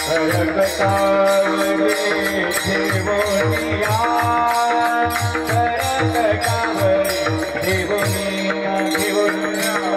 करकटावरी ठेवोनिया करकटावरी ठेवोनिया ठेवोनिया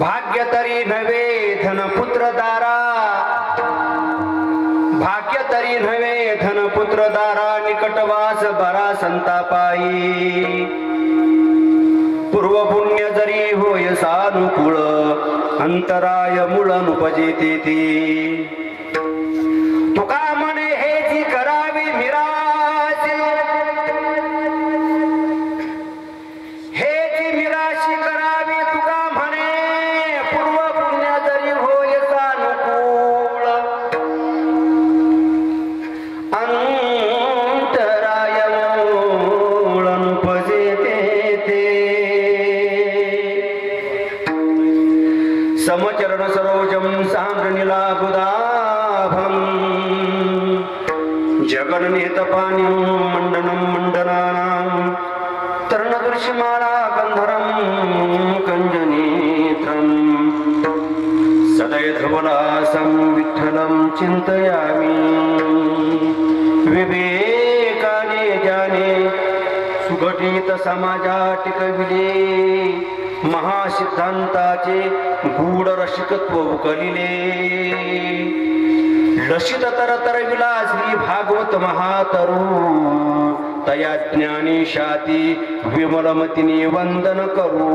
भाग्य तरी नव्हे धनपुत्र दारा, भाग्य तरी नव्हे धनपुत्र दारा, निकटवास बरा संतापाई, पूर्व पुण्य जरी होय सानुकूळ, अंतराय मूळ नुपजिती ती, तुका म्हणे हे जी करावी निराशी, हे जी निराशी करावी तुका म्हणे, पूर्व पुण्य जरी होय सानुकूळ, अंतराय मूळ नुपजिती ते, समचरण सरोजम सांद्रनीलाबुदाभम, जगन्निहितपाणिं मण्डनं मण्डनानां, तरणदृश्यमाला गन्धरं कञ्जनेत्रं, सदैधवलासं विठ्ठलं चिन्तयामि, विवेकाने जाने सुघटित समाजाटिकविले, महासिद्धांताचे गूढ रसिकत्व उकलिले, लसित तरतर विलासी भागवत महातरू, तया ज्ञानी शाती विमलमतीने वंदन करू.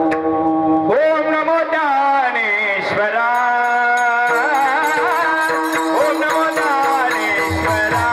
ओम नमो ज्ञानेश्वरा, ओम नमो ज्ञानेश्वरा,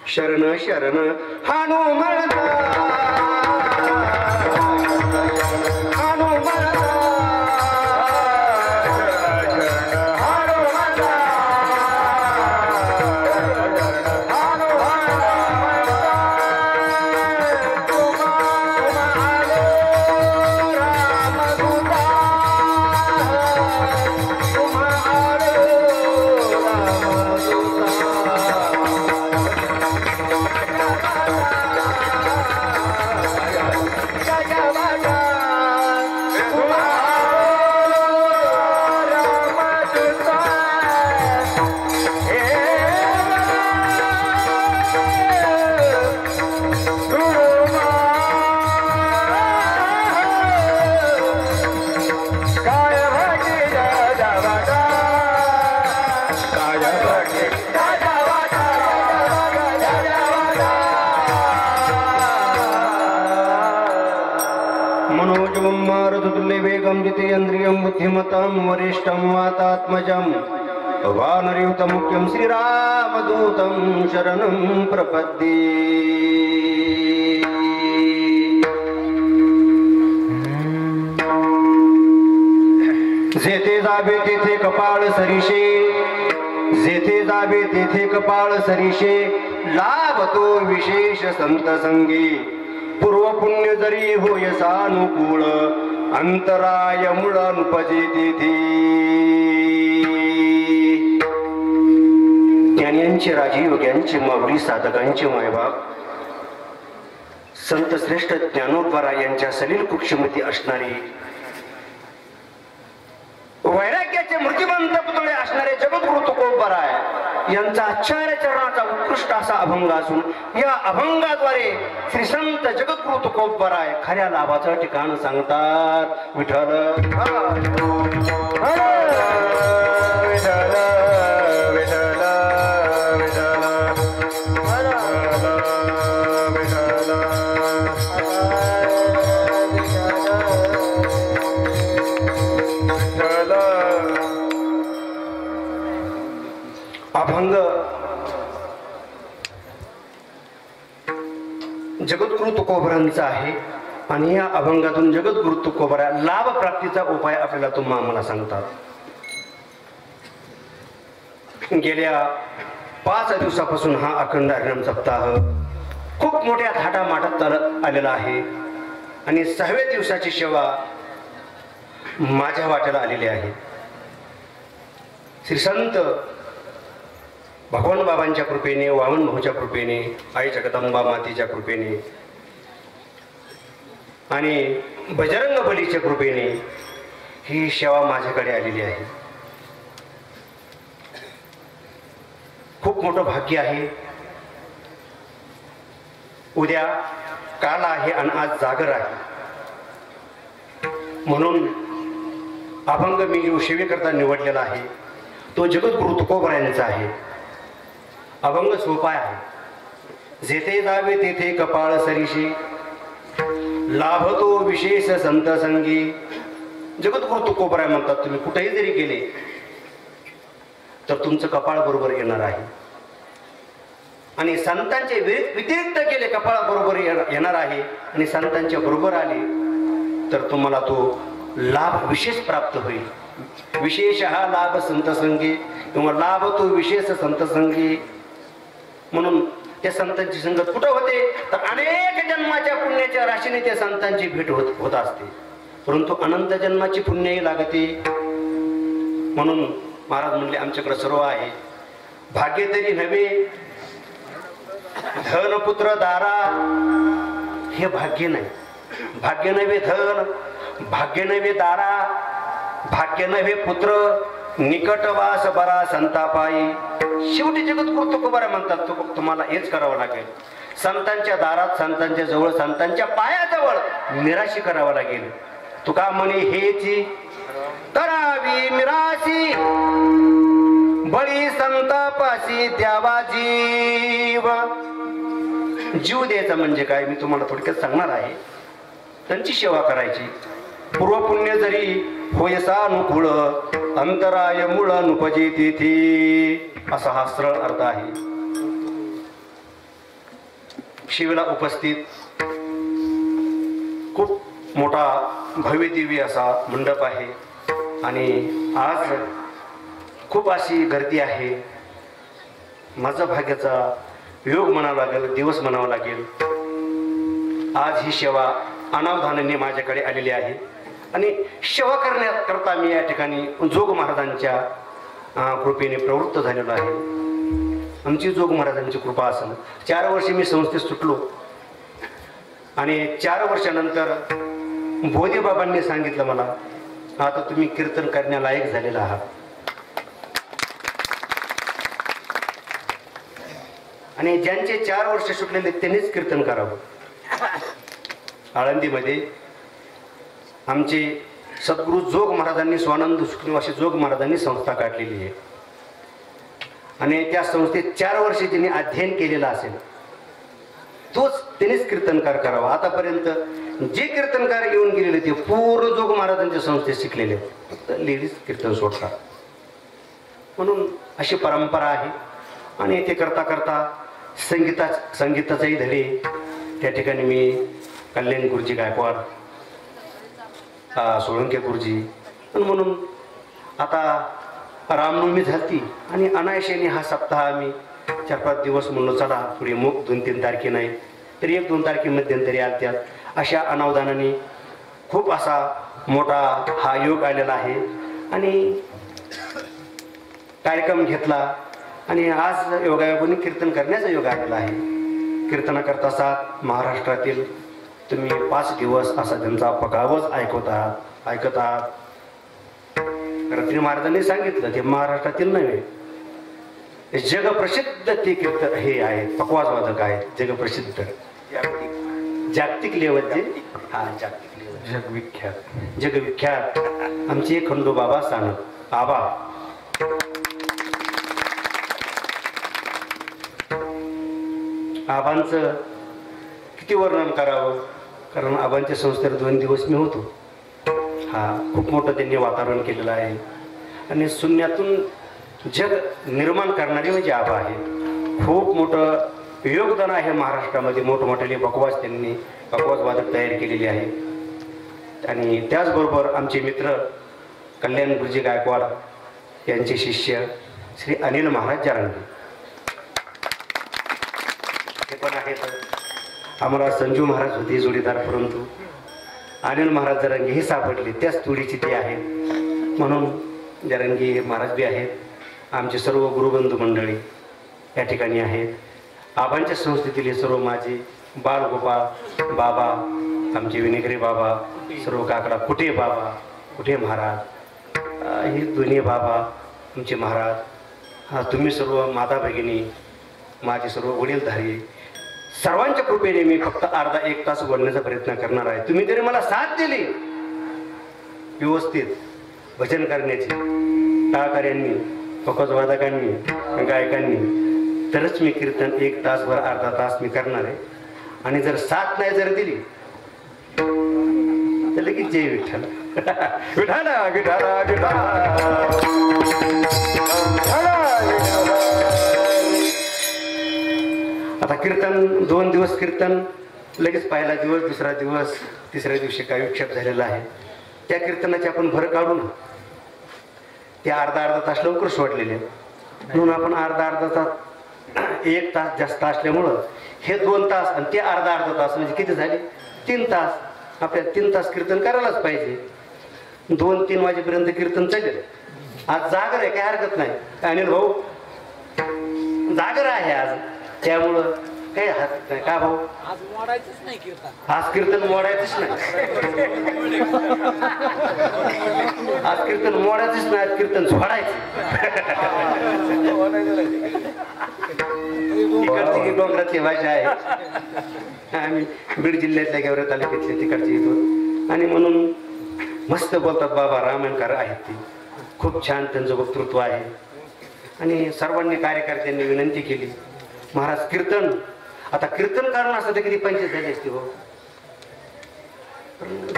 शरण शरण हनुमान मनोजवं मारुतुल्य वेगं जितेन्द्रियं बुद्धिमतां वरिष्ठं वातात्मजं वानरयुतमुख्यं श्रीरामदूतं शरणं प्रपद्ये। जेथे जावे तेथे कपाळ सरीशे, जेथे जावे तेथे कपाळ सरीशे, लाभतो विशेष संत संगी, पूर्व पुण्य जरी होय सानुकूळ, अंतराय मुळ नुपजे तेथे। ज्ञानियांचे राजीव, ज्ञानचे माऊली, साधकांचे मायबाप संत श्रेष्ठ ज्ञानोबा यांच्या सलील कुक्षमती असणारी, वैराग्याचे मूर्तिमंत पुतळे असणारे जगद्गुरु तुकोबराय यांचा आचार्य चरणाचा उत्कृष्ट असा अभंग असून, या अभंगाद्वारे श्री संत जगद्गुरु तुकोबराय खऱ्या लाभाचं ठिकाण सांगतात। विठ्ठल अभंग जगद्गुरु तुकोबरांचा आहे आणि या अभंगातून जगद्गुरु तुकोबरा लाभ प्राप्तीचा उपाय आपल्याला तुम्हा आम्हाला सांगतात। गेल्या 5 दिवसापासून हा अखंड हरिनाम सप्ताह खूप मोठ्या थाटामाटात चालत आलेला आहे आणि 6व्या दिवसाची सेवा माझ्या वाट्याला आलेली आहे। श्री संत भगवान बाबांच्या कृपेने, वामन भाऊच्या कृपेने, आई जगदंबा मातेच्या कृपेने आणि बजरंग बलीच्या कृपेने ही सेवा माझ्याकडे आलेली आहे। खूप मोठं भाग्य आहे। उद्या काल आहे आणि आज जागर आहे, म्हणून अभंग मी जो सेवेकरता निवडलेला आहे तो जगद्गुरु तुकोबरायांचा आहे। अभंग सोपा आहे। जेथे जावे तेथे कपाळ सरीशी, लाभतो विशेष संत संगी। जगद्गुरु तुकोबराय म्हणतात, तुम्ही कुठेही जरी गेले तर तुमचं कपाळ बरोबर येणार आहे आणि संतांचे व्यतिरिक्त गेले कपाळ बरोबर येणार आहे आणि संतांच्या बरोबर आले तर तुम्हाला तो लाभ विशेष प्राप्त होईल। विशेष हा लाभ संत संगी किंवा लाभ तो विशेष संत संगी। म्हणून त्या संतांची संगत कुठं होते तर अनेक जन्माच्या पुण्याच्या राशीने त्या संतांची भेट होत असते, परंतु अनंत जन्माची पुण्यही लागते। म्हणून महाराज म्हणले आमच्याकडे सर्व आहे, भाग्य तरी नव्हे धन पुत्र दारा, हे भाग्य नाही। भाग्य नव्हे धन, भाग्य नव्हे दारा, भाग्य नव्हे पुत्र, निकटवास बरा संतापाई। शेवटी जगद्गुरु तुकोबरा म्हणतात तुम्हाला हेच करावं लागेल, संतांच्या दारात, संतांच्या जवळ, संतांच्या पायाजवळ निराशी करावं लागेल। तुका म्हणे हेची करावी निराशी, बळी संतापाशी द्यावा जीव। जीव द्यायचा म्हणजे काय मी तुम्हाला थोडक्यात सांगणार आहे। त्यांची सेवा करायची, पूर्व पुण्य जरी होयसा अनुकूळ, अंतराय मूळ नुपजे तेथे, असा हा सरळ अर्थ आहे। शिवेला उपस्थित खूप मोठा भव्य दिव्य असा मंडप आहे आणि आज खूप अशी गर्दी आहे। माझा भाग्याचा योग म्हणावा लागेल, दिवस म्हणावा लागेल। आज ही सेवा अनावधानाने माझ्याकडे आलेली आहे आणि सेवा करण्याकरता मी या ठिकाणी जोग महाराजांच्या कृपेने प्रवृत्त झालेलो आहे। आमची जोग महाराजांची कृपा असेल। 4 वर्षे मी संस्थेत सुटलो आणि 4 वर्षानंतर बोधे बाबांनी सांगितलं मला, आता तुम्ही कीर्तन करण्यालायक झालेला आहात। आणि ज्यांचे 4 वर्ष सुटलेले त्यांनीच कीर्तन करावं। आळंदीमध्ये आमचे सद्गुरु जोग महाराजांनी, स्वानंद सुखनिवासी जोग महाराजांनी संस्था काढलेली आहे आणि त्या संस्थेत 4 वर्ष ज्यांनी अध्ययन केलेलं असेल तोच त्यांनीच कीर्तनकार करावा। आतापर्यंत जे कीर्तनकार येऊन गेलेले ते पूर्ण जोग महाराजांच्या संस्थेत शिकलेले आहेत. फक्त लेडीज कीर्तन सोडतात. म्हणून अशी परंपरा आहे. आणि ते करता करता संगीताचाही धडे त्या ठिकाणी मी कल्याण गुरुजी गायकवाड, सोळंके गुरुजी, म्हणून आता रामनवमी झाली आणि अनायशेने हा सप्ताह आम्ही 4-5 दिवस म्हणून चला पुढे मग 2-3 तारखे नाही तरी 1-2 तारखे मध्यंतरी आलत्यात. अशा अनावधानाने खूप असा मोठा हा योग आलेला आहे आणि कार्यक्रम घेतला आणि आज योगायोगाने कीर्तन करण्याचा योग आलेला आहे. कीर्तनाकरता साथ महाराष्ट्रातील तुम्ही 5 दिवस असा त्यांचा पकावच ऐकत आहात. रत्नी महाराजांनी सांगितलं ते महाराष्ट्रातील नव्हे, जगप्रसिद्ध ते कीर्तन हे आहेत, पकवाज वादक आहेत, जगप्रसिद्ध जागतिक लेवलचे. हा, जागतिक लेवल जगविख्यात आमचे खंडोबाबा सानप आबा. आबांचं किती वर्णन करावं, कारण आबांच्या संस्थेत 2 दिवस मी होतो. हा, खूप मोठं त्यांनी वातावरण केलेलं आहे आणि शून्यातून जग निर्माण करणारे म्हणजे आबा आहे. खूप मोठं योगदान आहे महाराष्ट्रामध्ये. मोठमोठे बकवास वादक तयार केलेले आहे. आणि त्याचबरोबर आमचे मित्र कल्याण गुरुजी गायकवाड यांचे शिष्य श्री अनिल महाराज जरांगे हे पण आहेत. आम्हाला संजू महाराज होते जोडीदार, परंतु अनिल महाराज जरांगे हे सापडले, त्याच तुडीचे ते आहेत. म्हणून जरांगे महाराज बी आहेत. आमचे सर्व गुरुबंधू मंडळी या ठिकाणी आहेत. आबांच्या संस्थेतील सर्व माझे बालगोपाळ बाबा, आमचे विनेगरे बाबा, सर्व काकडा कुठे बाबा, कुठे महाराज, हे दोन्ही बाबा आमचे महाराज. हा, तुम्ही सर्व माता भगिनी, माझे सर्व वडीलधारी, सर्वांच्या कृपेने मी फक्त अर्धा-1 तास बोलण्याचा प्रयत्न करणार आहे. तुम्ही तरी मला साथ दिली व्यवस्थित भजन करण्याची, टाळकऱ्यांनी, पकवाजवादकांनी, गायकांनी, तरच मी कीर्तन 1 तासभर अर्धा तास मी करणार आहे. आणि जर साथ नाही जर दिली तर लगेच जय विठ्ठल विठ्ठल विठ्ठल विठ्ठल. आता कीर्तन 2 दिवस कीर्तन, लगेच पहिला दिवस, दुसरा दिवस, तिसऱ्या दिवशी काही विक्षेप झालेला आहे. त्या कीर्तनाची आपण भर काढू ना. ते अर्धा तास लवकर सोडलेले, म्हणून आपण अर्धा तास, 1 तास जास्त असल्यामुळं हे 2 तास आणि ते अर्धा तास म्हणजे किती झाले, 3 तास. आपल्याला 3 तास कीर्तन करायलाच पाहिजे. 2-3 वाजेपर्यंत कीर्तन चालेल. आज जागर आहे, काही हरकत नाही. अनिल भाऊ जागर आहे आज, त्यामुळं काही हरकत नाही. का भाऊ, आज मोडायचंच नाही कीर्तन, आज कीर्तन मोडायचंच नाही. आज कीर्तन मोडायचंच नाही, आज कीर्तन सोडायचं. तिकडची डोंगरातली भाषा आहे. आम्ही बीड जिल्ह्यातल्या गेवरा तालुक्यातले तिकडचे येतो आणि म्हणून मस्त बोलतात बाबा. रामायणकार आहेत ते, खूप छान त्यांचं वक्तृत्व आहे. आणि सर्वांनी कार्यकर्त्यांनी विनंती केली, महाराज कीर्तन, आता कीर्तन कारण असं तर किती 25 झाली असते हो.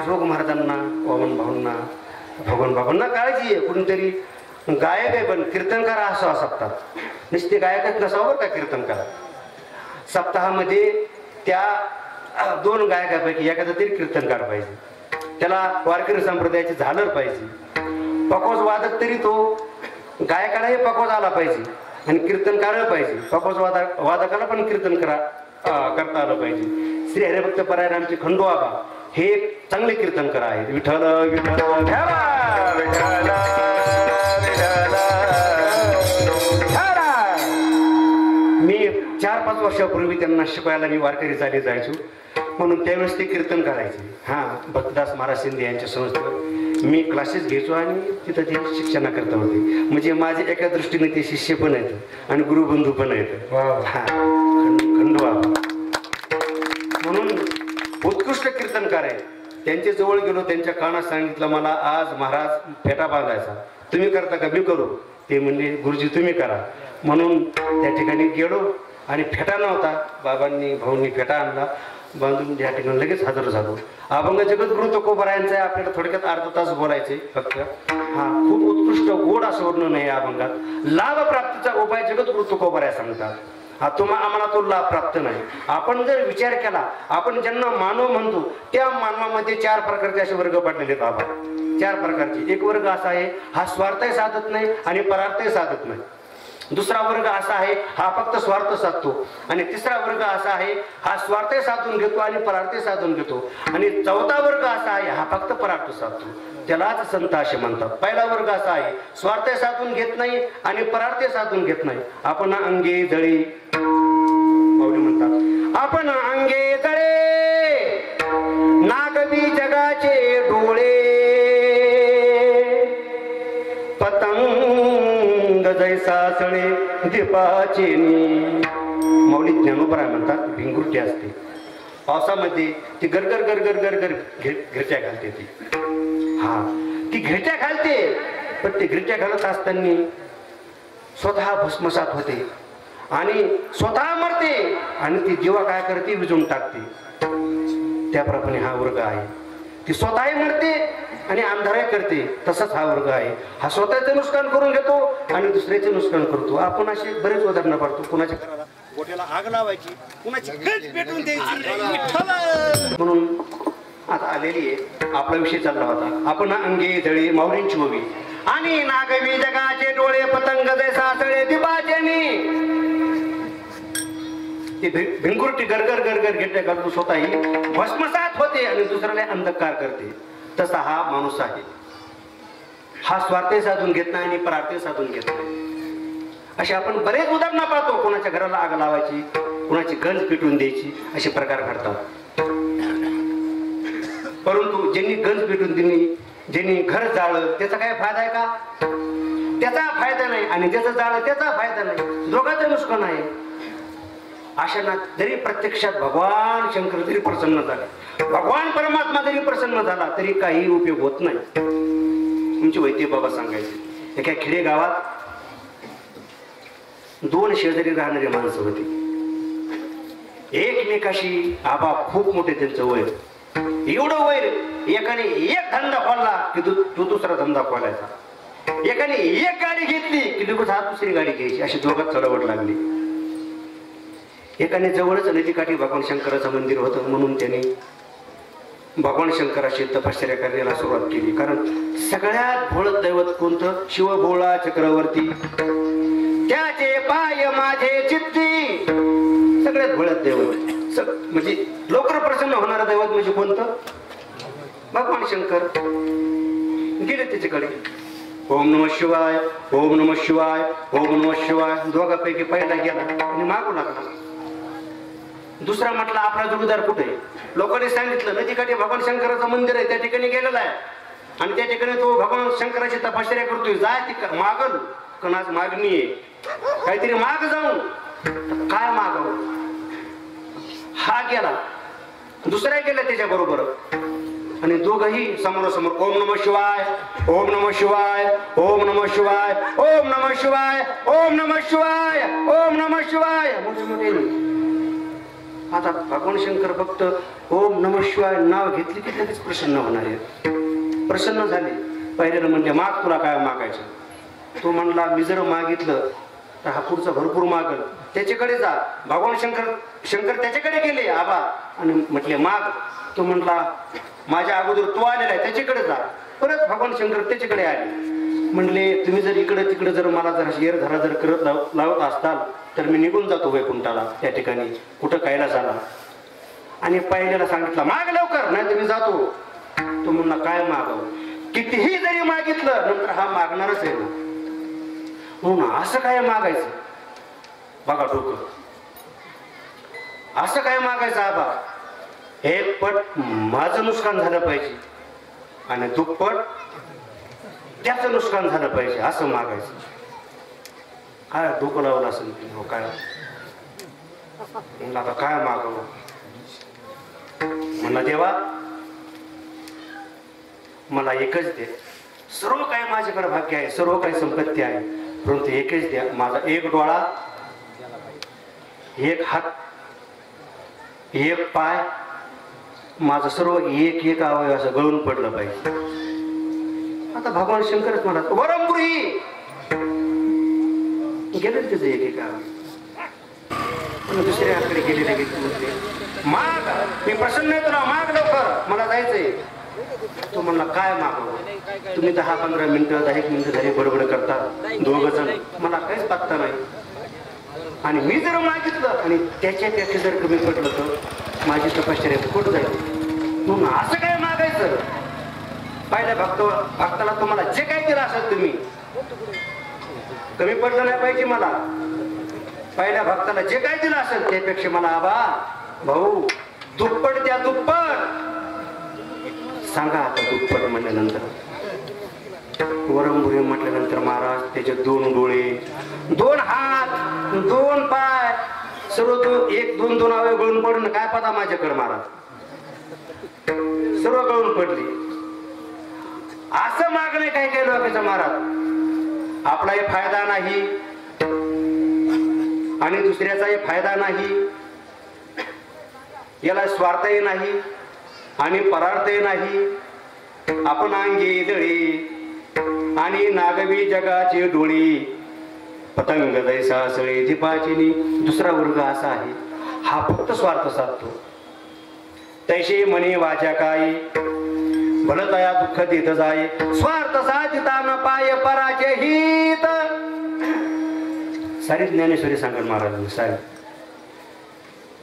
जोग महाराजांना, वामन भाऊंना, भगवान बाबांना काळजी आहे. कुणीतरी गायक आहे पण कीर्तनकार असावा सप्ताह. नुसते गायकच नसावं का कीर्तनकार. सप्ताहामध्ये त्या 2 गायकापैकी एखादा तरी कीर्तनकार पाहिजे. त्याला वारकरी संप्रदायाचे झालर पाहिजे. पकवाज वादक तरी तो गायकालाही पकवाज आला पाहिजे आणि कीर्तनकार पाहिजे. पकवाज वादकाला पण कीर्तन करता आलं पाहिजे. श्री हरिभक्त परायण आमचे खंडू आबा हे एक चांगले कीर्तनकार आहेत. विठ्ठल विठ्ठल विठ्ठल. मी 4-5 वर्षापूर्वी त्यांना शिकवायला मी वारकरी चाली जायचो, म्हणून त्यावेळेस ते कीर्तन करायचे. हा, भक्तदास महाराज शिंदे यांच्या संस्थेवर मी क्लासेस घ्यायचो आणि तिथं ते शिक्षणाकरता होते. म्हणजे माझे एका दृष्टीने ते शिष्य पण आहेत आणि गुरुबंधू पण आहेत. हा, खंडू बाबा म्हणून उत्कृष्ट कीर्तनकार आहे. त्यांच्या जवळ गेलो, त्यांच्या कानात सांगितलं, मला आज महाराज फेटा बांधायचा, तुम्ही करता का? मी करू. ते म्हणले गुरुजी तुम्ही करा. म्हणून त्या ठिकाणी गेलो आणि फेटा नव्हता. बाबांनी भाऊंनी फेटा आणला बांधून या ठिकाणी लगेच हजर झालो. अभंग जगद्गुरु तुकोबरायांचं आहे. आपल्याला थोडक्यात अर्धा तास बोलायचे फक्त. हा खूप उत्कृष्ट गोड असं वर्णन आहे अभंगात. लाभ प्राप्तीचा उपाय जगद्गुरु तुकोबराय सांगतात. हा आम्हाला तो लाभ प्राप्त नाही. आपण जर विचार केला, आपण ज्यांना मानव म्हणतो त्या मानवामध्ये 4 प्रकारचे असे वर्ग पडलेले आहेत. आबा 4 प्रकारचे. एक वर्ग असा आहे हा स्वार्थही साधत नाही आणि परार्थही साधत नाही. दुसरा वर्ग असा आहे हा फक्त स्वार्थ साधतो. आणि तिसरा वर्ग असा आहे हा स्वार्थ साधून घेतो आणि परार्थ साधून घेतो. आणि चौथा वर्ग असा आहे हा फक्त परार्थ साधतो. त्यालाच संत असे म्हणतात. पहिला वर्ग असा आहे स्वार्थ साधून घेत नाही आणि परार्थ साधून घेत नाही. आपण अंगे जळे माऊली म्हणतात, आपण अंगे जळे नागवी जगाचे डोळे पतंग जैसा सळे दीपाचे माऊली ज्ञानोबराय म्हणतात भिंगुरटी असते. पावसामध्ये ती गरगर गरगर गरगर घिरट्या घालते. ती हा ती घिरट्या घालते. पण ती घिरट्या घालत असताना स्वतः भस्मसात होते आणि स्वतः मरते आणि ती जीवा काय करते विजून टाकते. त्याप्रमाणे हा वर्ग आहे. ती स्वतःही मरते आणि अंधाराही करते. तसाच हा वर्ग आहे. हा स्वतःचं नुकसान करून घेतो आणि दुसऱ्याचे नुकसान करतो. आपण असे बरेच उदाहरणं पाडतो. कुणाच्या घराला गोठ्याला आग लावायची, कुणाची गंज पेटून द्यायची. म्हणून आता आलेली आहे. आपला विषय चालला होता. आपण अंगे जळे माऊलींची ओवी आणि नागवी जगाचे डोळे पतंग जैसा सळे दिपाचेनी. ती भिंगुरटी गरगर गरगर घेतल्या घालून स्वतःही भस्मसात होते आणि दुसऱ्याला अंधकार करते. तसा हा माणूस आहे. हा स्वार्थ साधून घेत नाही आणि परार्थ साधून घेत नाही. असे आपण बरेच उदाहरणं पाहतो. कोणाच्या घराला आग लावायची, कोणाची गंज पेटून द्यायची, असे प्रकार घडतात. परंतु ज्यांनी गंज पेटून दिली, ज्यांनी घर जाळलं त्याचा काय फायदा आहे का? त्याचा फायदा नाही. आणि ज्याचं जाळलं त्याचा फायदा नाही. दोघांचं नुकसान आहे. अशांना जरी प्रत्यक्षात भगवान शंकर जरी प्रसन्न झाले, भगवान परमात्मा जरी प्रसन्न झाला तरी काही उपयोग होत नाही. तुमची वैद्य बाबा सांगायचे एका खेडे गावात 2 शेजारी राहणारी माणसं होती. एकमेकाशी आबा खूप मोठे त्यांचं वय. एवढं वैर. एकाने एक धंदा खोलला की तो दुसरा धंदा खोलायचा. एकाने एक गाडी घेतली की दुसरी गाडी घ्यायची. अशी दोघात चढवड लागली. एकाने जवळच नदीकाठी भगवान शंकराचं मंदिर होतं म्हणून त्यांनी भगवान शंकराची तपश्चर्या करायला सुरुवात केली. कारण सगळ्यात भोळत दैवत कोणतं? शिवभोळा चक्रवर्ती त्याचे पाय माझे चित्ती. सगळ्यात भोळत दैवत म्हणजे लवकर प्रसन्न होणारा दैवत म्हणजे कोणतं? भगवान शंकर. गेले त्याच्याकडे. ओम नमः शिवाय, ओम नमः शिवाय, ओम नमः शिवाय. दोघांपैकी पहिला गेला आणि मागू लागला. दुसरा म्हटला आपला जोडीदार कुठे? लोकांनी सांगितलं नदीकाठी भगवान शंकराचं मंदिर आहे, त्या ठिकाणी गेलेला आहे आणि त्या ठिकाणी तो भगवान शंकराची तपश्चर्या करतोय. जाय ती मागल कारण आज मागणी आहे. काहीतरी माग जाऊन. काय मागावं? हा गेला, दुसरा गेला त्याच्या बरोबर आणि दोघही समोरासमोर ओम नमः शिवाय, ओम नमः शिवाय, ओम नमः शिवाय, ओम नमः शिवाय, ओम नमः शिवाय, ओम नमः शिवाय. आता भगवान शंकर फक्त ओम नमः शिवाय नाव घेतली की लगेच प्रसन्न होणार आहे. प्रसन्न झाले. पहिल्यानं म्हणले माग, तुला काय मागायचं? तो म्हणला मी जर मागितलं तर हा पुढचा भरपूर मागल, त्याच्याकडे जा. भगवान शंकर त्याच्याकडे गेले आबा आणि म्हटले माग. तो म्हणला माझ्या अगोदर तो आलेला आहे त्याच्याकडे जा. परत भगवान शंकर त्याच्याकडे आले. म्हणले तुम्ही जर इकडे तिकडे जर मला जर येरधरा जर करत लावत असताल तर मी निघून जातो वैकुंठाला. त्या ठिकाणी कुठं कैलासाला. आणि पहिल्याला सांगितलं माग लवकर नाही तुम्ही जातो. तो म्हणला काय मागावं? कितीही जरी मागितलं नंतर हा मागणारच आहे ना. म्हणून असं काय मागायचं? बघा डोकं. असं काय मागायचं आबा? एक पट माझं नुकसान झालं पाहिजे आणि दुप्पट त्याचं नुकसान झालं पाहिजे असं मागायचं. काय डोकं लावलं असेल काय? म्हणलं आता काय मागावं? म्हणला देवा मला एकच दे. सर्व काय माझ्याकडे भाग्य आहे, सर्व काही संपत्ती आहे, परंतु एकच द्या. माझा एक डोळा, एक हात, एक पाय माझं सर्व एक एक अवयव असं गळून पडलं पाहिजे. आता भगवान शंकरच म्हणतात वरंपुरी गेले त्याचं एक एक अवयव. दुसऱ्याकडे गेलेले गेले माग मी प्रसन्न आहे तुला माग लवकर मला जायचंय. तो म्हणला काय मागव तुम्ही 10-15 मिनिटं 10 मिनिटं झाली बडबड करता दोघ जण मला काहीच पत्ता नाही. आणि मी जर मागितलं आणि त्याच्यापेक्षा जर कमी पडलं तर माझी तपश्चर्या खोट जाईल. म्हणून असं काय मागायचं. पहिल्या भक्ताला तुम्हाला जे काही दिलं असेल तुम्ही कमी पडलं नाही पाहिजे. मला पहिल्या भक्ताला जे काही दिलं असेल त्यापेक्षा मला आबा भाऊ दुप्पट द्या दुप्पट. सांगा आता दुप्पट म्हटल्यानंतर वरंबुरी म्हटल्यानंतर महाराज त्याचे 2 डोळे 2 हात 2 पाय सर्व 1-2 अवयव गळून पडून काय पता माझ्याकडे महाराज सर्व गळून पडली. असं मागणे काही काही लोकांचं महाराज आपलाही फायदा नाही आणि दुसऱ्याचाही फायदा नाही. याला स्वार्थही नाही आणि परार्थही नाही. आपण अंगी दळी आणि नागवी जगाचे डोळी पतंग जैसा सळे दीपाचिनी. दुसरा वर्ग असा आहे हा फक्त स्वार्थ साधतो. तैसे म्हणे वाचा काय भलतया दुःख देत जाय स्वार्थ साधिता न पाय पराचे हित. सारी ज्ञानेश्वरी सांगत महाराजांनी सारी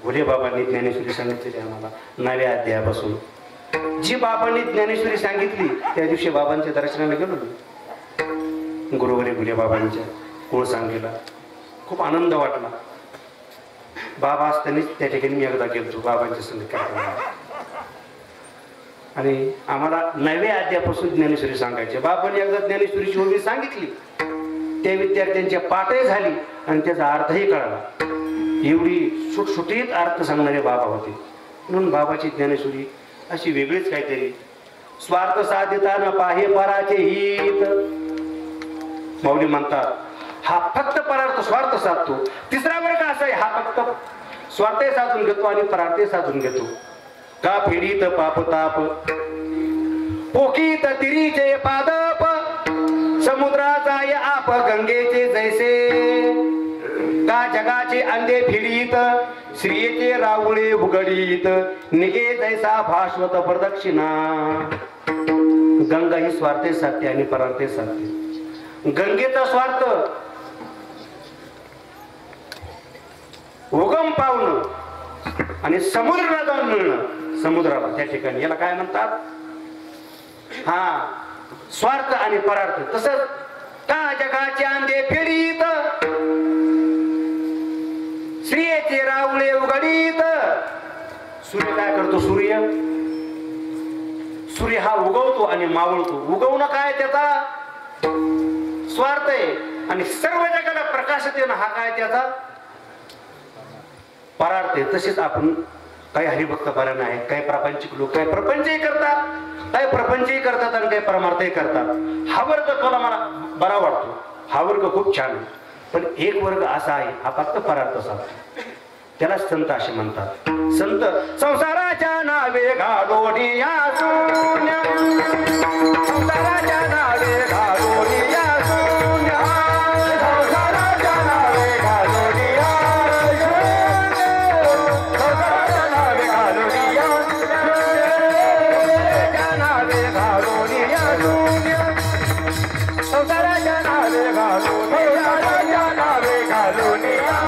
भोले बाबांनी ज्ञानेश्वरी सांगितलेली आम्हाला 9व्या अध्यायापासून. जी बाबांनी ज्ञानेश्वरी सांगितली त्या दिवशी बाबांच्या दर्शनाला गेलो मी गुरुवारी भोले बाबांच्या कुळ सांगलीला. खूप आनंद वाटला. बाबा असतानाच त्या ठिकाणी मी एकदा गेलो बाबांच्या संगीत आणि आम्हाला 9व्या अध्यायापासून ज्ञानेश्वरी सांगायचे. बाबांनी एकदा ज्ञानेश्वरीची ओवी सांगितली त्या विद्यार्थ्यांच्या पाठही झाली आणि त्याचा अर्थही कळाला. एवढी सुटसुटीत अर्थ सांगणारे बाबा होते. म्हणून बाबाची ज्ञानेश्वरी अशी वेगळीच काहीतरी. स्वार्थ साधिता न पाहे पराचे हित. माऊली म्हणतात हा फक्त परार्थ स्वार्थ साधतो. तिसरा वर्ग असा आहे हा फक्त स्वार्थ साधून घेतो आणि परार्थ साधून घेतो. का पीडित पाप ताप पोकीत तिरीचे पादप समुद्राचा आप गंगेचे जैसे. का जगाचे अंधे फिरीत श्रीयेचे रावळे उघडीत निघे जैसा भास्वत प्रदक्षिणा. गंगा ही स्वार्थे साधते आणि परार्थे साधते. गंगेचा स्वार्थ उगम पावणं आणि समुद्राला जाऊन मिळणं. समुद्राला त्या ठिकाणी याला काय म्हणतात हा स्वार्थ आणि परार्थ. तसंच का जगाचे अंधे फिरीत श्रीयेचे रावळे उघडीत. सूर्य काय करतो सूर्य हा उगवतो आणि मावळतो. उगवणं काय त्याचा स्वार्थ आहे आणि सर्व जगाला प्रकाश देणं हा काय त्याचा परार्थ आहे. तसेच आपण काही हरिभक्त पारायण आहेत काही प्रापंचिक लोक काही प्रपंचही करतात काही प्रपंचही करतात आणि काही परमार्थही करतात. हा वर्ग तुला मला बरा वाटतो. हा वर्ग खूप छान आहे. पण एक वर्ग असा आहे हा फक्त परार्थ साधतो. त्याला संत असे म्हणतात. संत संसाराच्या नावे घालोनी या शून्य संसाराच्या नावे घालोनी या शून्य संसाराच्या नावे घालोनी या शून्य संसाराच्या नावे घालोनी या नावे घालोनी या शून्य संसाराच्या नावे घालोनी या नावे घालोनी या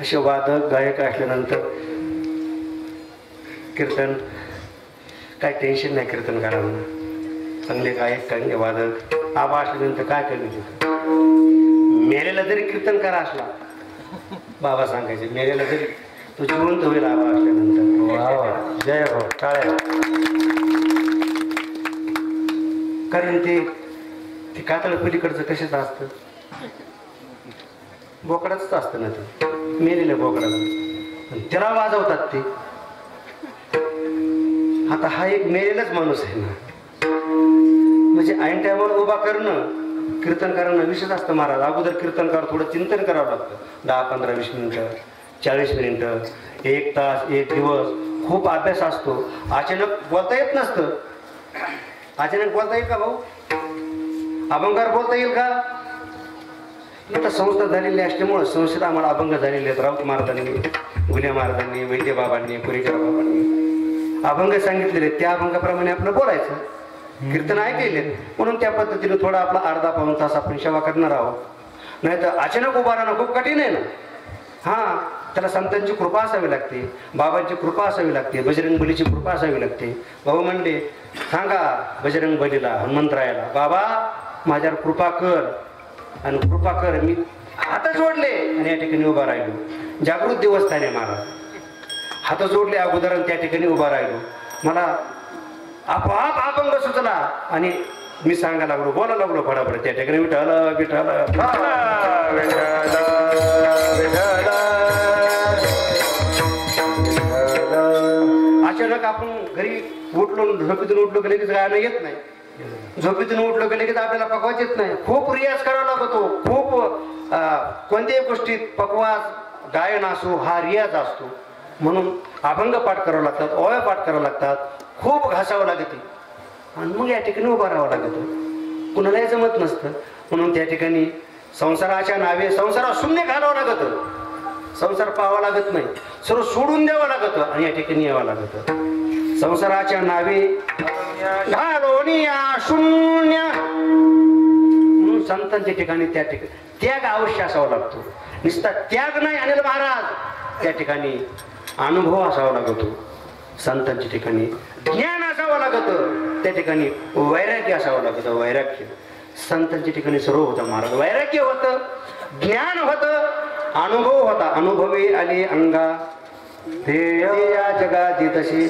असे वादक गायक असल्यानंतर कीर्तन काय टेन्शन नाही कीर्तन करायला. चांगले गायक चांगले वादक आबा असल्यानंतर काय कमी मेलेला जरी कीर्तन करा असला बाबा सांगायचे मेलेला जरी तो जिवंत होईल आबा असल्यानंतर. जय हो टाळ्या. कारण ते कातळ पलीकडचं कशाचं असतं बोकडाच असतं ना ते मेलेलं बोकडाचं त्याला वाजवतात ते. आता हा एक मेलेलाच माणूस आहे ना म्हणजे ऐन टायमाला उभा करणं कीर्तनकारांना विशेष असतं महाराज. अगोदर कीर्तनकार थोडं चिंतन करावं लागतं 10-15-20 मिनिटं 40 मिनिटं 1 तास 1 दिवस खूप अभ्यास असतो. अचानक बोलता येत नसतं. अचानक बोलता येईल का भाऊ अभंगार बोलता येईल का. आता संस्था झालेली असल्यामुळं संस्थेत आम्हाला अभंग झालेले आहेत. राऊत महाराजांनी गुन्हे महाराजांनी वैद्य बाबांनी पुरीकर बाबांनी अभंग सांगितलेले त्या अभंगाप्रमाणे आपलं बोलायचं. कीर्तन ऐकले म्हणून त्या पद्धतीने थोडा आपला अर्धा-पाऊण तास आपण सेवा करणार आहोत. नाही तर अचानक उभा राहणं खूप कठीण आहे ना. हां त्याला संतांची कृपा असावी लागते बाबांची कृपा असावी लागते बजरंग बलीची कृपा असावी लागते. भाऊ म्हणले सांगा बजरंग बलीला हनुमंतरायाला बाबा माझ्यावर कृपा कर आणि कृपा कर. मी हात जोडले आणि या ठिकाणी उभा राहिलो. जागृत देवस्थान आहे महाराज. हात जोडले अगोदर आणि त्या ठिकाणी उभा राहिलो. मला आपोआप अभंग सुचला आणि मी सांगायला लागलो बोला लागलो फडाफड त्या ठिकाणी विठाला विठाला अचानक आपण घरी उठलो झोपेतून उठलो की लगेच गाणं येत नाही. झोपेतून उठलो की लगेच आपल्याला पकवाच येत नाही. खूप रियाज करावा लागतो. खूप कोणत्याही गोष्टीत पकवास गायन असो हा रियाज असतो. म्हणून अभंग पाठ करावं लागतात ओव्या पाठ करावं लागतात. खूप घासावं लागते आणि मग या ठिकाणी उभं राहावं लागतं. कुणालाही जमत नसतं. म्हणून त्या ठिकाणी संसाराच्या नावे संसारात शून्य घालावं लागतं. संसार पाहावा लागत नाही सर्व सोडून द्यावं लागतं आणि या ठिकाणी यावं लागतं. संसाराच्या नावे घालोनिया शून्य म्हणून संतांच्या ठिकाणी त्या ठिकाणी त्याग अवश्य असावा लागतो. नुसता त्याग नाही अनिल महाराज त्या ठिकाणी अनुभव असावा लागतो. संतांच्या ठिकाणी ज्ञान असावं लागतं. त्या ठिकाणी वैराग्य असावं लागतं. वैराग्य संतांच्या ठिकाणी सर्व होतं महाराज. वैराग्य होतं ज्ञान होतं अनुभव होता. अनुभवी आली अंगा ते या जगात तशी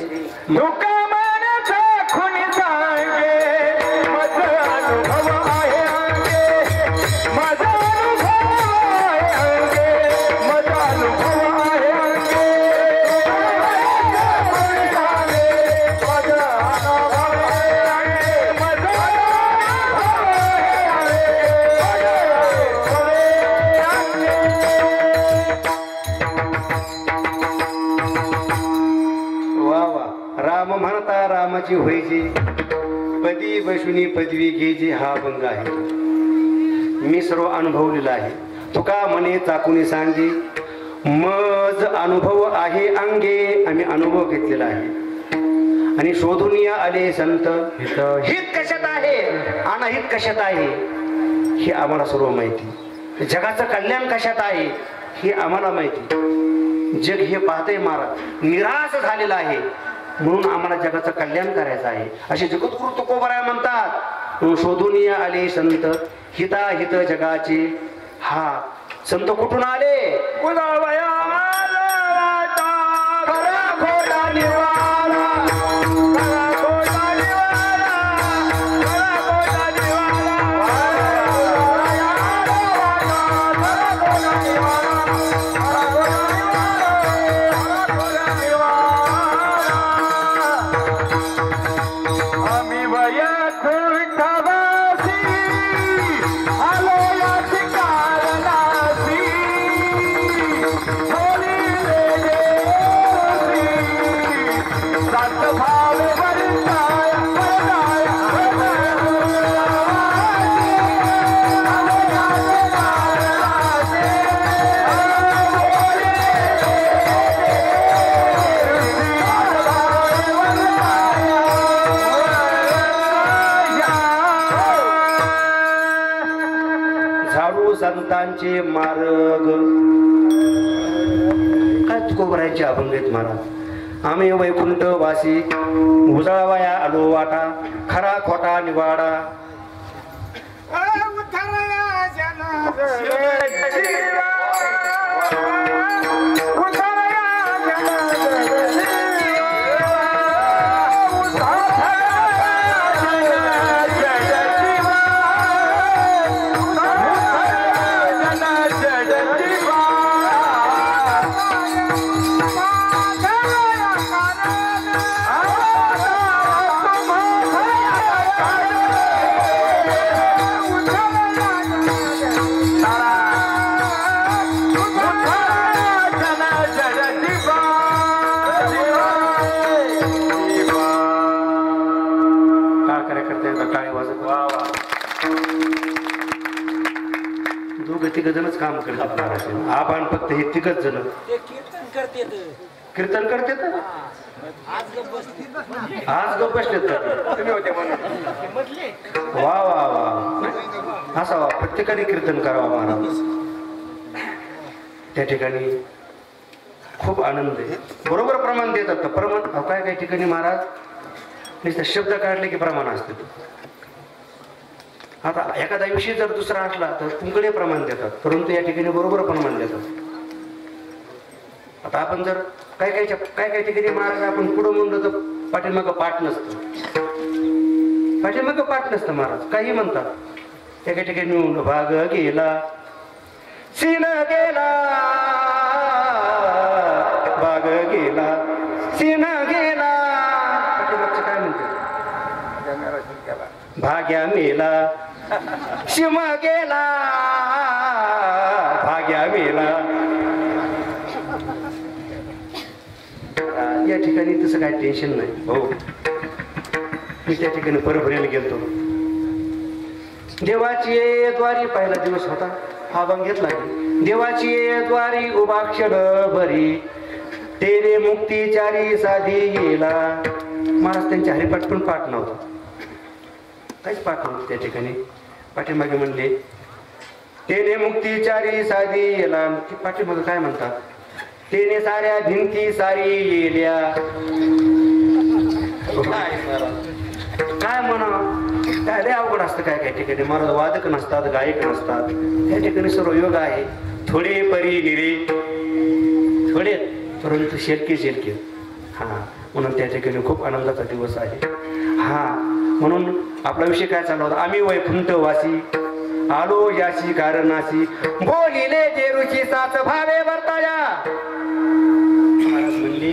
रामाची व्हायची पदी बसुनी पदवी घ्यायची हा अभंग आहे. मी सर्व अनुभवलेला आहे. तुका म्हणे चाकुनी सांगे मज अनुभव आहे अंगे. आम्ही अनुभव घेतलेला आहे. आणि शोधून या आले संत हित कशात आहे अनहित कशात आहे हे आम्हाला सर्व माहिती. जगाचं कल्याण कशात आहे हे आम्हाला माहिती. जग हे पाहतंय महाराज निराश झालेला आहे म्हणून आम्हाला जगाचं कल्याण करायचं आहे असे जगद्गुरु तुकोबराय म्हणतात. शोधून आले संत हिता हित जगाचे. हा संत कुठून आले हा संतांचे मार्ग काय तुकोबरायांचे अभंग आहेत महाराज. आम्ही वैकुंठ वासी उजळावाया आलो वाटा खरा खोटा निवाडा. तिघ जणच काम करतात. आपण फक्त हे तिघच जण कीर्तन करतात. आज गप बसलेत. वा वा वा असा वा प्रत्येकाने कीर्तन करावं महाराज. त्या ठिकाणी खूप आनंद आहे. बरोबर प्रमाण देतात. प्रमाण काय काही ठिकाणी महाराज नुसतं शब्द काढले की प्रमाण असते. आता एखादा विषय जर दुसरा असला तर तुमकडे प्रमाण देतात, परंतु या ठिकाणी बरोबर प्रमाण देतात. आता आपण जर काय काय ठिकाणी महाराज आपण पुढं म्हणलं तर पाठीमागं पाठ नसतं. पाठीमागं पाठ नसतं महाराज. काही म्हणतात एका ठिकाणी भाग गेला सीन गेला भाग गेला सीन गेला. पाठीमागचं काय म्हणतात भाग्या मेला शिम गेला भाग्या मेला. या ठिकाणी तसं काय टेन्शन नाही हो. मी त्या ठिकाणी परभणीला गेलतो. देवाची द्वारी पहिला दिवस होता. हा भाग घेतला. देवाची द्वारी उभा क्षण भरी तेरे मुक्तीचारी साधी गेला. महाराज त्यांचे हरिपाठ पण पाठ नव्हता. काहीच पाठ नव्हतं त्या ठिकाणी. पाठीमागे म्हणले तेने मुक्तीचारी साधी गेला. पाठीमागे काय म्हणतात तेने साऱ्या भिंती सारी गेल्या. काय म्हणा काय लय अवघड असतं. काय काय ठिकाणी महाराज वादक नसतात, गायक नसतात. त्या ठिकाणी सर्व योग आहे. थोडे परी निरे थोडे परंतु शेलके. हा म्हणून त्या ठिकाणी खूप आनंदाचा दिवस आहे. हा म्हणून आपला विषय काय चालला होता. आम्ही वैकुंठ वासी आलो याशी कारणाशी बोलिले जे रुची साच भावे वर्ताया. महाराज म्हणले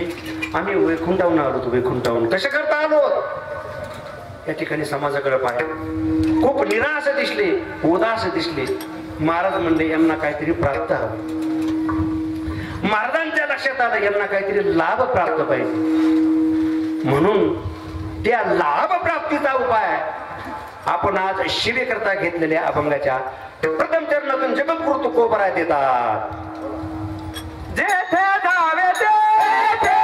आम्ही वैकुंठाहून आलो. तो वैकुंठाहून कशा करता आलो. या ठिकाणी समाजाकडे पाय खूप निराश दिसले, उदास दिसले. महाराज म्हणले यांना काहीतरी प्राप्त हवं. महाराजांच्या लक्षात आलं यांना काहीतरी लाभ प्राप्त पाहिजे. म्हणून त्या लाभ प्राप्तीचा उपाय आपण आज शिवेकरता घेतलेल्या अभंगाच्या प्रथम चरणातून जगद्गुरु तुकोबराय देतात. जेथे जावे तेथे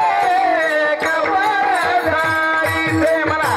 खबरदारी ते मला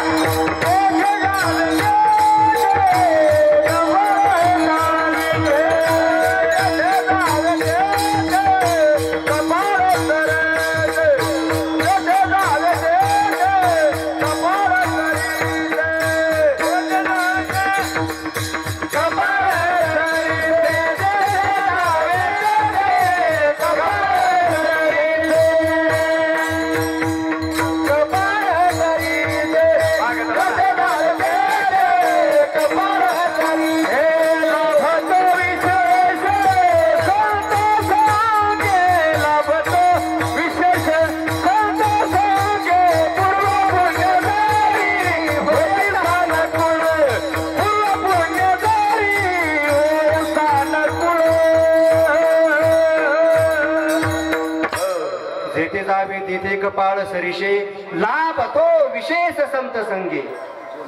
तिथे कपाळ सरिषे लाभ तो विशेष संत संगे.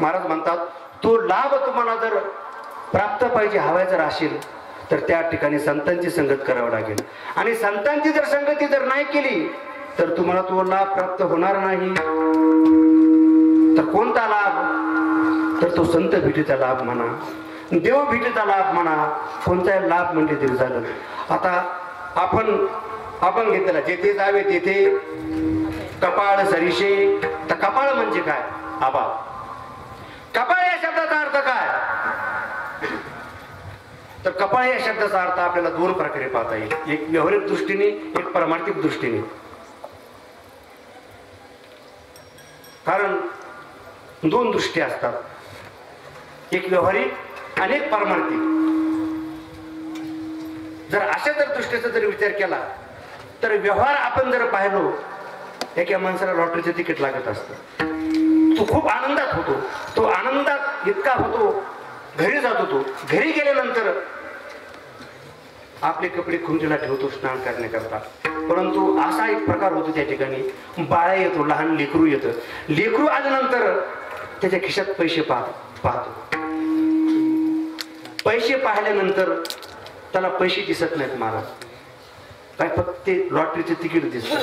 महाराज म्हणतात तो लाभ तुम्हाला जर प्राप्त पाहिजे हवाय जर असेल तर त्या ठिकाणी संतांची संगत करावं लागेल. आणि संतांची जर संगती जर नाही केली तर तुम्हाला तो लाभ प्राप्त होणार नाही. तर कोणता लाभ तर तो संत भेटीचा लाभ म्हणा. देव भेटीचा लाभ म्हणा, कोणताही लाभ म्हणजे तरी झालं. आता आपण घेतलेला जेथे जावे तेथे कपाळ सरिषे. तर कपाळ म्हणजे काय? आबा, कपाळ या शब्दाचा अर्थ काय? तर कपाळ या शब्दाचा अर्थ आपल्याला दोन प्रकारे पाहता येईल, एक व्यावहारिक दृष्टीने, एक पारमार्थिक दृष्टीने. कारण दोन दृष्टी असतात, एक व्यावहारिक आणि एक पारमार्थिक. जर अशा जर दृष्टीचा जर विचार केला तर व्यवहार आपण जर पाहिलो, एका माणसाला लॉटरीचं तिकीट लागत असतं, तो खूप आनंदात होतो. तो आनंदात इतका होतो, घरी जातो. तो घरी गेल्यानंतर आपले कपडे खुंटीला ठेवतो स्नान करण्याकरता. परंतु असा एक प्रकार होतो त्या ठिकाणी, बाळा येतो, लहान लेकरू येतं. लेकरू आल्यानंतर त्याच्या खिशात पैसे पाहतो. पैसे पाहिल्यानंतर त्याला पैसे दिसत नाहीत महाराज, काय फक्त ते लॉटरीचं तिकीट दिसतं.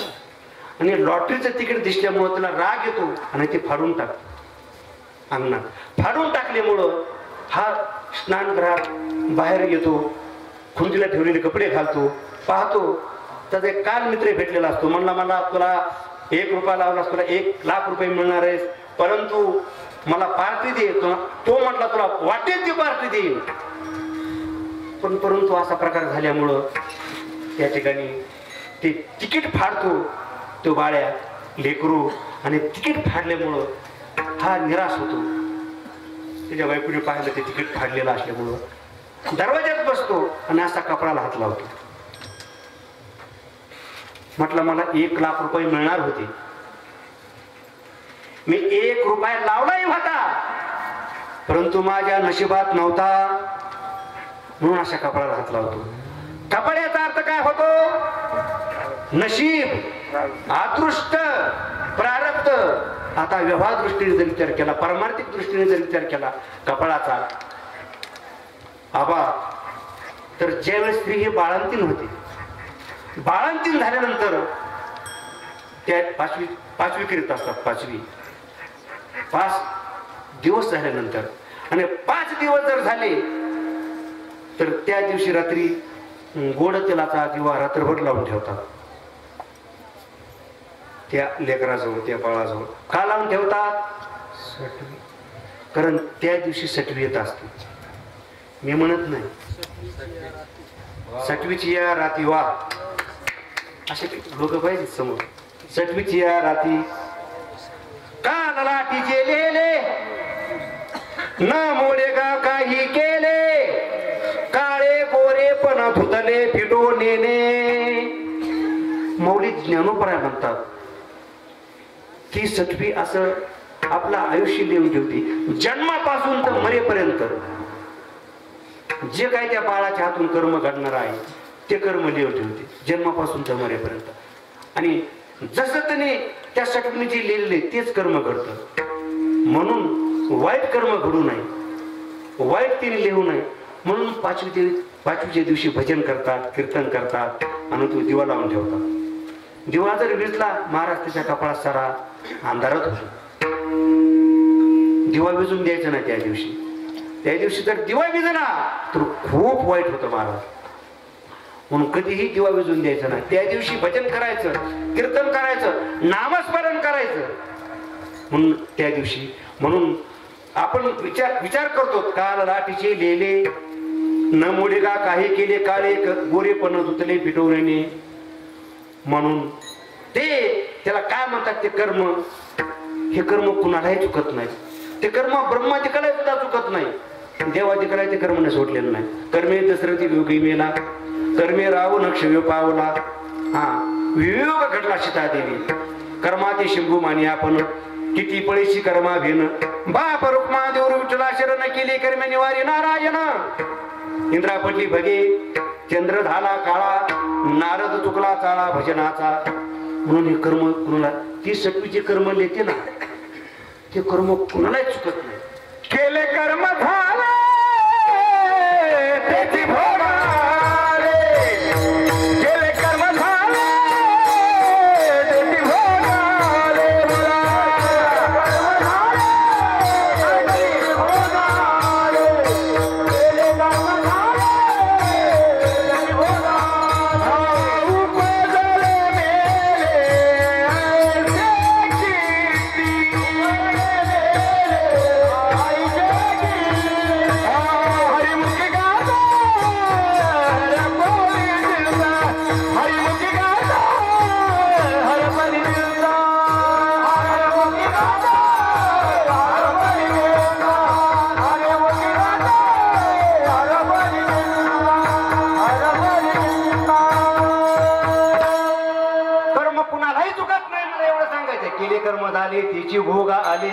आणि लॉटरीचं तिकीट दिसल्यामुळं त्याला राग येतो आणि ते फाडून टाकतो अंगणात. फाडून टाकल्यामुळं हा स्नानगृहात बाहेर येतो, खुंटीला ठेवलेले कपडे घालतो, पाहतो त्याचा एक काल मित्र भेटलेला असतो. म्हणला, मला तुला 1 रुपया लावलास, तुला 1,00,000 रुपये मिळणार आहे, परंतु मला पार्टी दे. तो म्हटला, तुला वाटेल ती पार्टी देईल. परंतु असा प्रकार झाल्यामुळं त्या ठिकाणी ते तिकीट फाडतो तो बाळ्या लेकरू. आणि तिकीट फाडल्यामुळं हा निराश होतो. त्याच्या बायकोने पाहिलं ते तिकीट फाडलेलं असल्यामुळं दरवाज्यात बसतो आणि असा कपडाला हात लावतो. म्हटलं, मला 1,00,000 रुपये मिळणार होते, मी 1 रुपया लावलाही होता, परंतु माझ्या नशिबात नव्हता, म्हणून अशा कपडाला हात लावतो. कपड्याचा अर्थ काय होतो? नशीब, अदृष्ट, प्रारब्ध. आता व्यवहार दृष्टीने जर विचार केला, पारमार्थिक दृष्टीने जर विचार केला कपाळाचा आबा, तर ज्यावेळेस स्त्री ही बाळंतीण होती, बाळंतीण झाल्यानंतर त्या पाचवी करीत असतात. 5 दिवस झाल्यानंतर, आणि 5 दिवस जर झाले तर त्या दिवशी रात्री गोड तेलाचा दिवा रात्रभर लावून ठेवतात त्या लेकराजवळ, त्या बाळाजवळ. का लावून ठेवतात? कारण त्या दिवशी सटवी येत असते. मी म्हणत नाही सटवीची या राती वा, असे लोक पाहिजे समोर. सटवीची या राती का लाटीचे लेले, न मोडेगा काही केले, काळे गोरे पण धुतले फिटो नेने. मौली ज्ञानोपराय म्हणतात की सटवी असं आपलं आयुष्य लिहून ठेवते, जन्मापासून तर मरेपर्यंत. जे काय त्या बाळाच्या हातून कर्म घडणार आहे ते कर्म लिहून ठेवते, जन्मापासून तर मरेपर्यंत. आणि जसं त्याने त्या सटवीने लिहिलेले तेच कर्म घडतं. म्हणून वाईट कर्म घडू नये, वाईट तिने लिहू नये, म्हणून पाचवीच्या दिवशी भजन करतात, कीर्तन करतात आणि तो दिवा लावून ठेवतात. दिवा जर विजला, महाराज त्याच्या कपाळात सारा अंधारात होतो. दिवा विजून द्यायचा नाही त्या दिवशी. त्या दिवशी जर दिवा विजला तर खूप वाईट होतं महाराज. म्हणून कधीही दिवा विजून द्यायचा नाही. त्या दिवशी भजन करायचं, कीर्तन करायचं, नामस्मरण करायचं. म्हणून त्या दिवशी, म्हणून आपण विचार करतो, काल लाटीचे लेले, न मोडेगा काही केले, काळे गोरे पण धुतले पिटवणे. म्हणून त्याला काय म्हणतात, ते कर्म, हे कर्म कुणालाही चुकत नाही. ते कर्म ब्रह्मादिकाला सुद्धा चुकत नाही, देवादिकाला ते कर्म नाही सोडलेलं नाही. कर्मे दशरथी योगी मेला, कर्मे रावण क्षय पावला. हा वियोग घडला सीता देवी, कर्माते शंभू मानी आपण, किती पळीची कर्मा भेन, बाप रुक्मा देव विठला शरण केली, कर्मे निवारी नारायण. इंद्रा पडली भगे, चंद्र झाला काळा, नारद चुकला चाळा भजनाचा. म्हणून हे कर्म कुणाला, ती सटवीचे कर्म लेते ना, ते कर्म कुणालाही चुकत नाही. केले कर्म झाले त्याची भोगाले, केले कर्म झाले त्याची भोगाले, कर्म झाले त्याची भोगाले. केले कर्म झाले तिची भोगा आले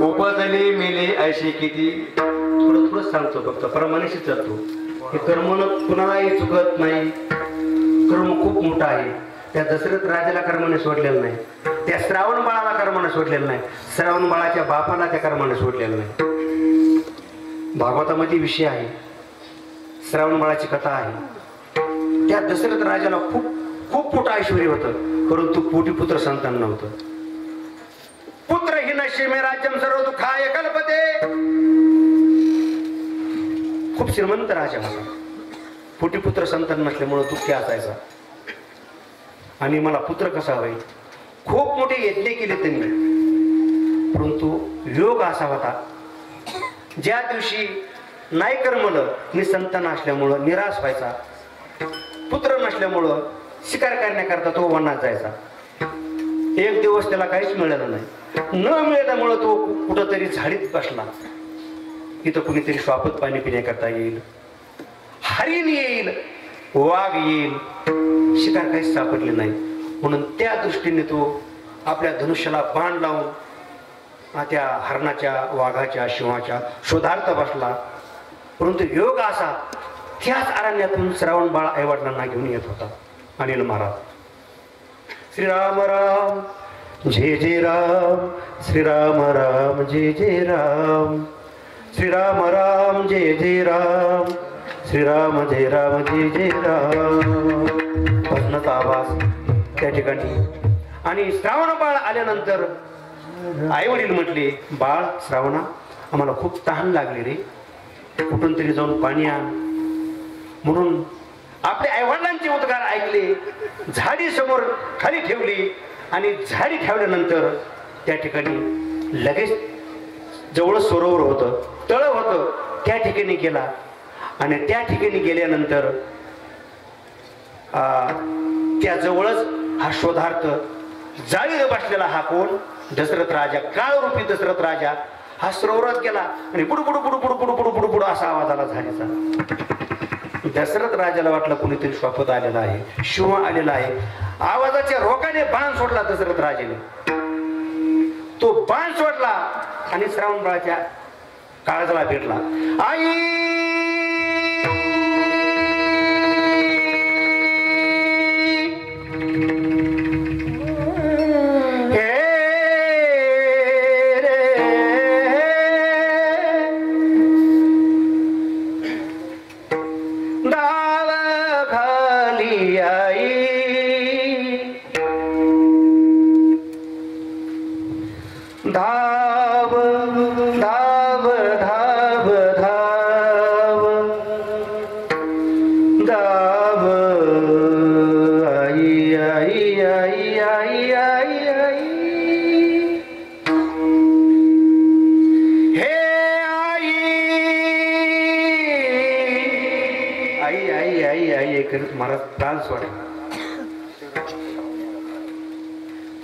उपजले मेले ऐशी किती. थोडं थोडं सांगतो फक्त प्रमाणेशी जातो. हे कर्म कुणालाही चुकत नाही. कर्म खूप मोठा आहे. त्या दशरथ राजाला कर्माने सोडलेलं नाही. त्या श्रावण बाळाला कर्माने सोडलेलं नाही. श्रावण बाळाच्या बापाला त्या कर्माने सोडलेलं नाही. भागवतामध्ये विषय आहे. श्रावण बाळाची कथा आहे. त्या दशरथ राजाला खूप खूप मोठं ऐश्वर्य होतं, परंतु पोटी पुत्र संतान नव्हतं. पुत्र हि नशे राज्यम सर्व दुःखाय कल्पते. खूप श्रीमंत राजा होता. पोटी पुत्र संतान नसल्यामुळे दुःखी असायचा. आणि मला पुत्र कसा होईल. खूप मोठे यज्ञ केले त्यांनी, परंतु योग असा होता ज्या दिवशी नाही कर्मलं निसंतान असल्यामुळं निराश व्हायचा. पुत्र नसल्यामुळं शिकार करण्याकरता तो वनात जायचा. एक दिवस त्याला काहीच मिळालं नाही. न मिळाल्यामुळं तो कुठंतरी झाडीत बसला. इथं कुणीतरी स्वापत पाणी पिण्याकरता येईल, हरिण येईल, वाघ येईल, शिकार काहीच सापडले नाही. म्हणून त्या दृष्टीने तो आपल्या धनुष्याला बाण लावून त्या हरणाच्या, वाघाच्या, शिवाच्या शोधार्थ बसला. परंतु योग असा त्याच अरण्यातून श्रावण बाळ आईवडिलांना घेऊन येत होता. अनिल महाराज. श्रीराम राम जय जय राम, श्रीराम राम जय जय राम, श्रीराम राम जय जय राम, श्रीराम जय राम जय जय राम. भजनाचा आवाज त्या ठिकाणी. आणि श्रावण बाळ आल्यानंतर आई वडील म्हटले, बाळ श्रावणा आम्हाला खूप तहान लागली रे, कुठून तरी जाऊन पाणी आण. म्हणून आपल्या आईवडिलांचे उद्गार ऐकले. झाडी समोर खाली ठेवली आणि झाडी ठेवल्यानंतर त्या ठिकाणी लगेच जवळ सरोवर होतं, तळ होतं, त्या ठिकाणी गेला. आणि त्या ठिकाणी गेल्यानंतर त्याजवळच हा शोधार्थ जाळीत बसलेला हा कोण, दशरथ राजा, काळरूपी दशरथ राजा हा सरोवरात गेला. आणि बुडू बुडू बुडू बुडू बुडू बुडू बुडू बुडू असा आवाज आला झाडीचा. दशरथ राजाला वाटलं कुणीतरी स्वापत आलेला आहे, शिव आलेला आहे. आवाजाच्या रोगाने बाण सोडला दशरथ राजाने. तो बाण सोडला आणि श्रावण बाळाच्या काळजाला भेटला. आई धाव धाव धाव धाव धाव आई आई आई आई आई आई. हे आई आई आई आई आई करत महाराज प्राण सोडला.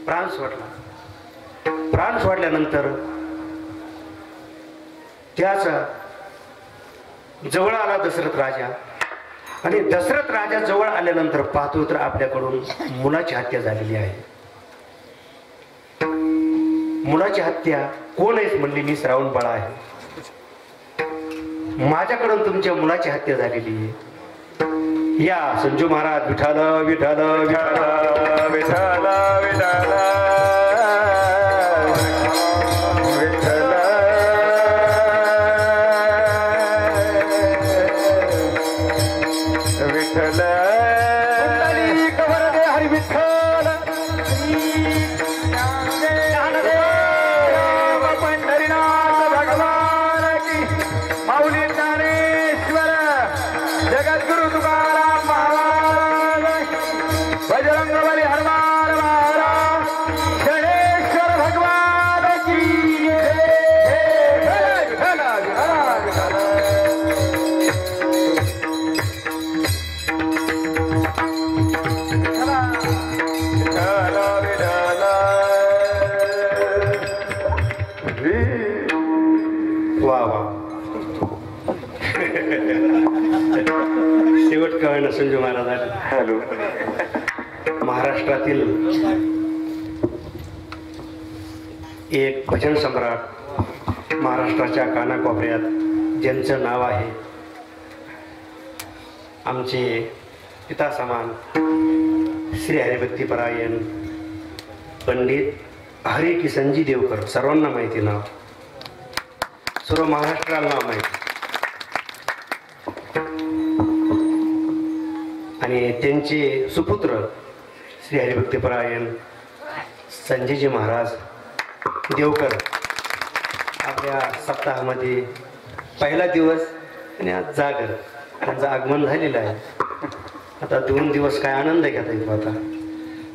प्राण सोडला. प्राण सोडल्यानंतर त्याच जवळ आला दशरथ राजा. आणि दशरथ राजा जवळ आल्यानंतर पाहतो तर आपल्याकडून मुलाची हत्या झालेली आहे. मुलाची हत्या कोण आहेस म्हणली, मी श्रावण बाळा आहे. माझ्याकडून तुमच्या मुलाची हत्या झालेली आहे. या संजू महाराज. विठाल विठाल विठाल विठाल विठाल शेवट कळलं संजू महाराज. हॅलो. महाराष्ट्रातील एक भजन सम्राट महाराष्ट्राच्या कानाकोपऱ्यात ज्यांचं नाव आहे, आमचे पिता समान श्री हरिभक्तीपरायण पंडित हरी किसनजी देवकर, सर्वांना माहिती नाव, सर्व महाराष्ट्राला नाव माहिती. आणि त्यांचे सुपुत्र श्री हरिभक्तीपरायण संजयजी महाराज देवकर आपल्या सप्ताहामध्ये पहिला दिवस आणि आज जागर त्यांचं आगमन झालेलं आहे. आता 2 दिवस काय आनंद घेता येतो. आता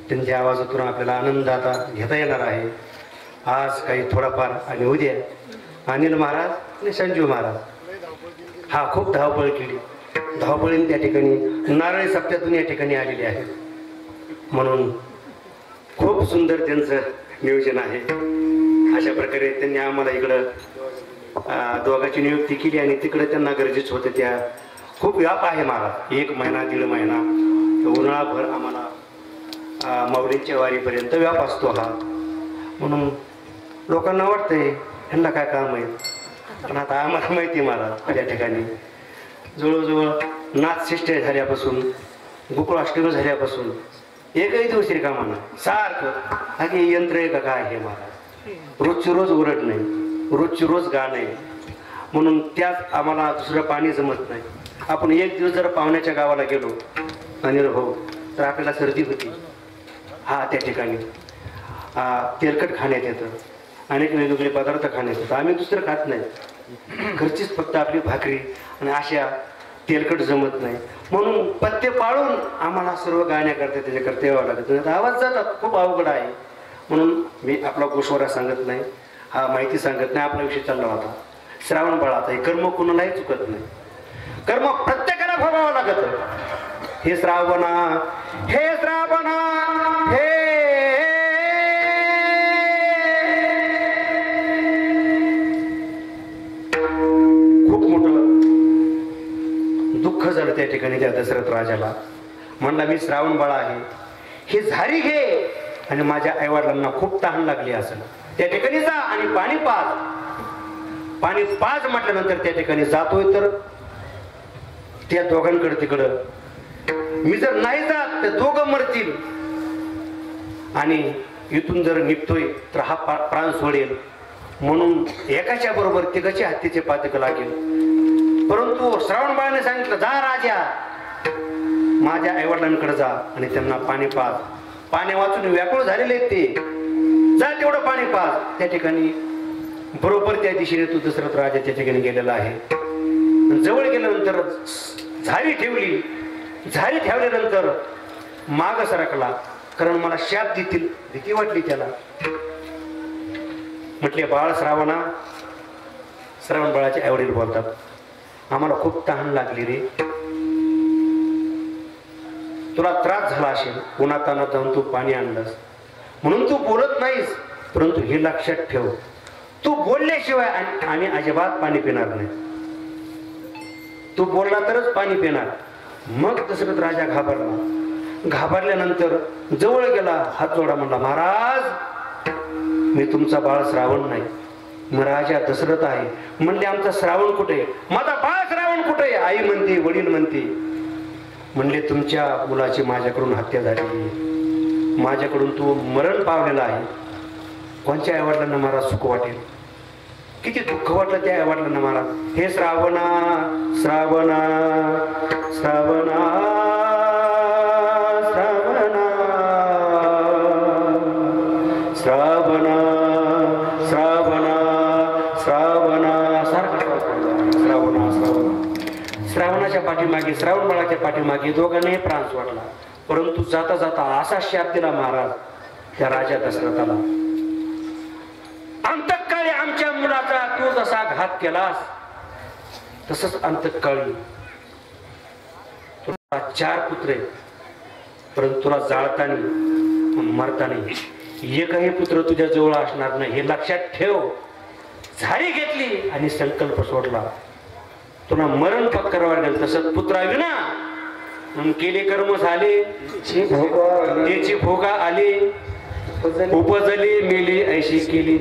त्यांच्या आवाजातून आपल्याला आनंद आता घेता येणार आहे. आज काही थोडाफार आणि उद्या अनिल महाराज आणि संजीव महाराज हा खूप धावपळ केली. धावपळीने त्या ठिकाणी नारळी सप्त्यातून या ठिकाणी आलेले आहेत. म्हणून खूप सुंदर त्यांचं नियोजन आहे. अशा प्रकारे त्यांनी आम्हाला इकडं दोघांची नियुक्ती केली आणि तिकडे त्यांना गरजेचं होतं. त्या खूप व्याप आहे महाराज. 1 महिना 1.5 महिना उन्हाळाभर आम्हाला माऊलींच्या वारीपर्यंत व्याप असतो हा. म्हणून लोकांना वाटतंय ह्यांना काय काम आहे, पण आता आम्हाला माहिती महाराज त्या ठिकाणी जवळजवळ नाथशिष्ट झाल्यापासून गोकुळाष्टमी झाल्यापासून एकही दिवस रिकामा नाही. सारखं अगे यंत्र आहे का काय हे महाराज. रोजची रोज ओरड नाही, रोजची रोज गाणं आहे. म्हणून त्यात आम्हाला दुसरं पाणी जमत नाही. आपण एक दिवस जर पाहुण्याच्या गावाला गेलो अनिल भाऊ तर आपल्याला सर्दी होती. हा त्या ठिकाणी तेलकट खाण्यात येतं, अनेक वेगवेगळे पदार्थ खाण्यात येतात. आम्ही दुसरं खात नाही, घरचीच फक्त आपली भाकरी आणि अशा तेलकट जमत नाही. म्हणून पथ्य पाळून आम्हाला सर्व गाण्याकरता त्याच्याकरता यावं लागतं. आवाज जातात, खूप अवघड आहे. म्हणून मी आपला गोषवारा सांगत नाही, हा माहिती सांगत नाही. आपला विषय चालला होता श्रावण बाळाचा. हे कर्म कोणालाही चुकत नाही, कर्म प्रत्येकाला भोगावं लागत. हे श्रावणा हे श्रावणा हे खूप मोठं दुःख झालं त्या ठिकाणी. त्या दशरथ राजाला म्हणला मी श्रावण बाळा आहे, ही झारी घे आणि माझ्या आईवडिलांना खूप तहान लागली असेल, त्या ठिकाणी जा आणि पाणी पाज. पाणी पाज म्हटल्यानंतर त्या ठिकाणी जातोय तर त्या दोघांकडे तिकडं, मी जर नाही जात तर दोघं मरतील आणि इथून जर निघतोय तर हा प्राण सोडेल. म्हणून एकाच्या बरोबर तिघाचे हत्तीचे पातक लागेल. परंतु श्रावण बाळाने सांगितलं जा राजा, माझ्या आईवडिलांकडे जा आणि त्यांना पाणी पाज. पाण्या वाचून व्याकुळ झालेले आहेत ते, जा तेवढं पाणी पाज. त्या ठिकाणी बरोबर त्या दिशेने तू दशरथ राजा त्या ठिकाणी गेलेला आहे. जवळ गेल्यानंतर झारी ठेवली. झारी ठेवल्यानंतर माग सरकला, कारण मला शाप देतील भीती वाटली त्याला. म्हटले बाळ श्रावणा, श्रावण बाळाचे आईवडील बोलतात, आम्हाला खूप तहान लागली रे, तुला त्रास झाला असेल, उन्हातानात जाऊन तू पाणी आणलंस म्हणून तू बोलत नाहीस. परंतु हे लक्षात ठेव, तू बोलल्याशिवाय आम्ही अजिबात पाणी पिणार नाही. तू बोलला तरच पाणी पिणार. मग दशरथ राजा घाबरला. घाबरल्यानंतर जवळ गेला, हात जोडा, म्हणला महाराज मी तुमचा बाळ श्रावण नाही, मग राजा दशरथ आहे. म्हणले आमचा श्रावण कुठे, माझा बाळ श्रावण कुठे. आई म्हणते, वडील म्हणते. म्हणले तुमच्या मुलाची माझ्याकडून हत्या झाली, माझ्याकडून तू मरण पावलेला आहे. कोणत्या आईवडिलांना महाराज सुख वाटेल, किती दुःख वाटलं त्या आईवडिलांना महाराज. हे श्रावणा श्रावणा श्रावणा श्रावणा श्रावणा श्रावणा श्रावणा सारखा श्रावणा श्रावणा. श्रावणाच्या पाठीमागे, श्रावण बाळाच्या पाठीमागे दोघांनाही प्राण वाटला. परंतु जाता जाता असा शाप दिला महाराज त्या राजा दशरथाला, अंतकाळी आमच्या मुलाचा तू जसा घात केलास तसंच अंतकाळी तुला 4 पुत्र आहेत, परंतु तुला जाळताना मरताना एकही पुत्र तुझ्या जवळ असणार नाही, हे लक्षात ठेव. झारी घेतली आणि संकल्प सोडला, तुला मरण पत्करावं लागेल. तसंच पुत्राविना म्हणून केले कर्म झाले, त्याची भोगा आली, उपजली मेली ऐशी केली.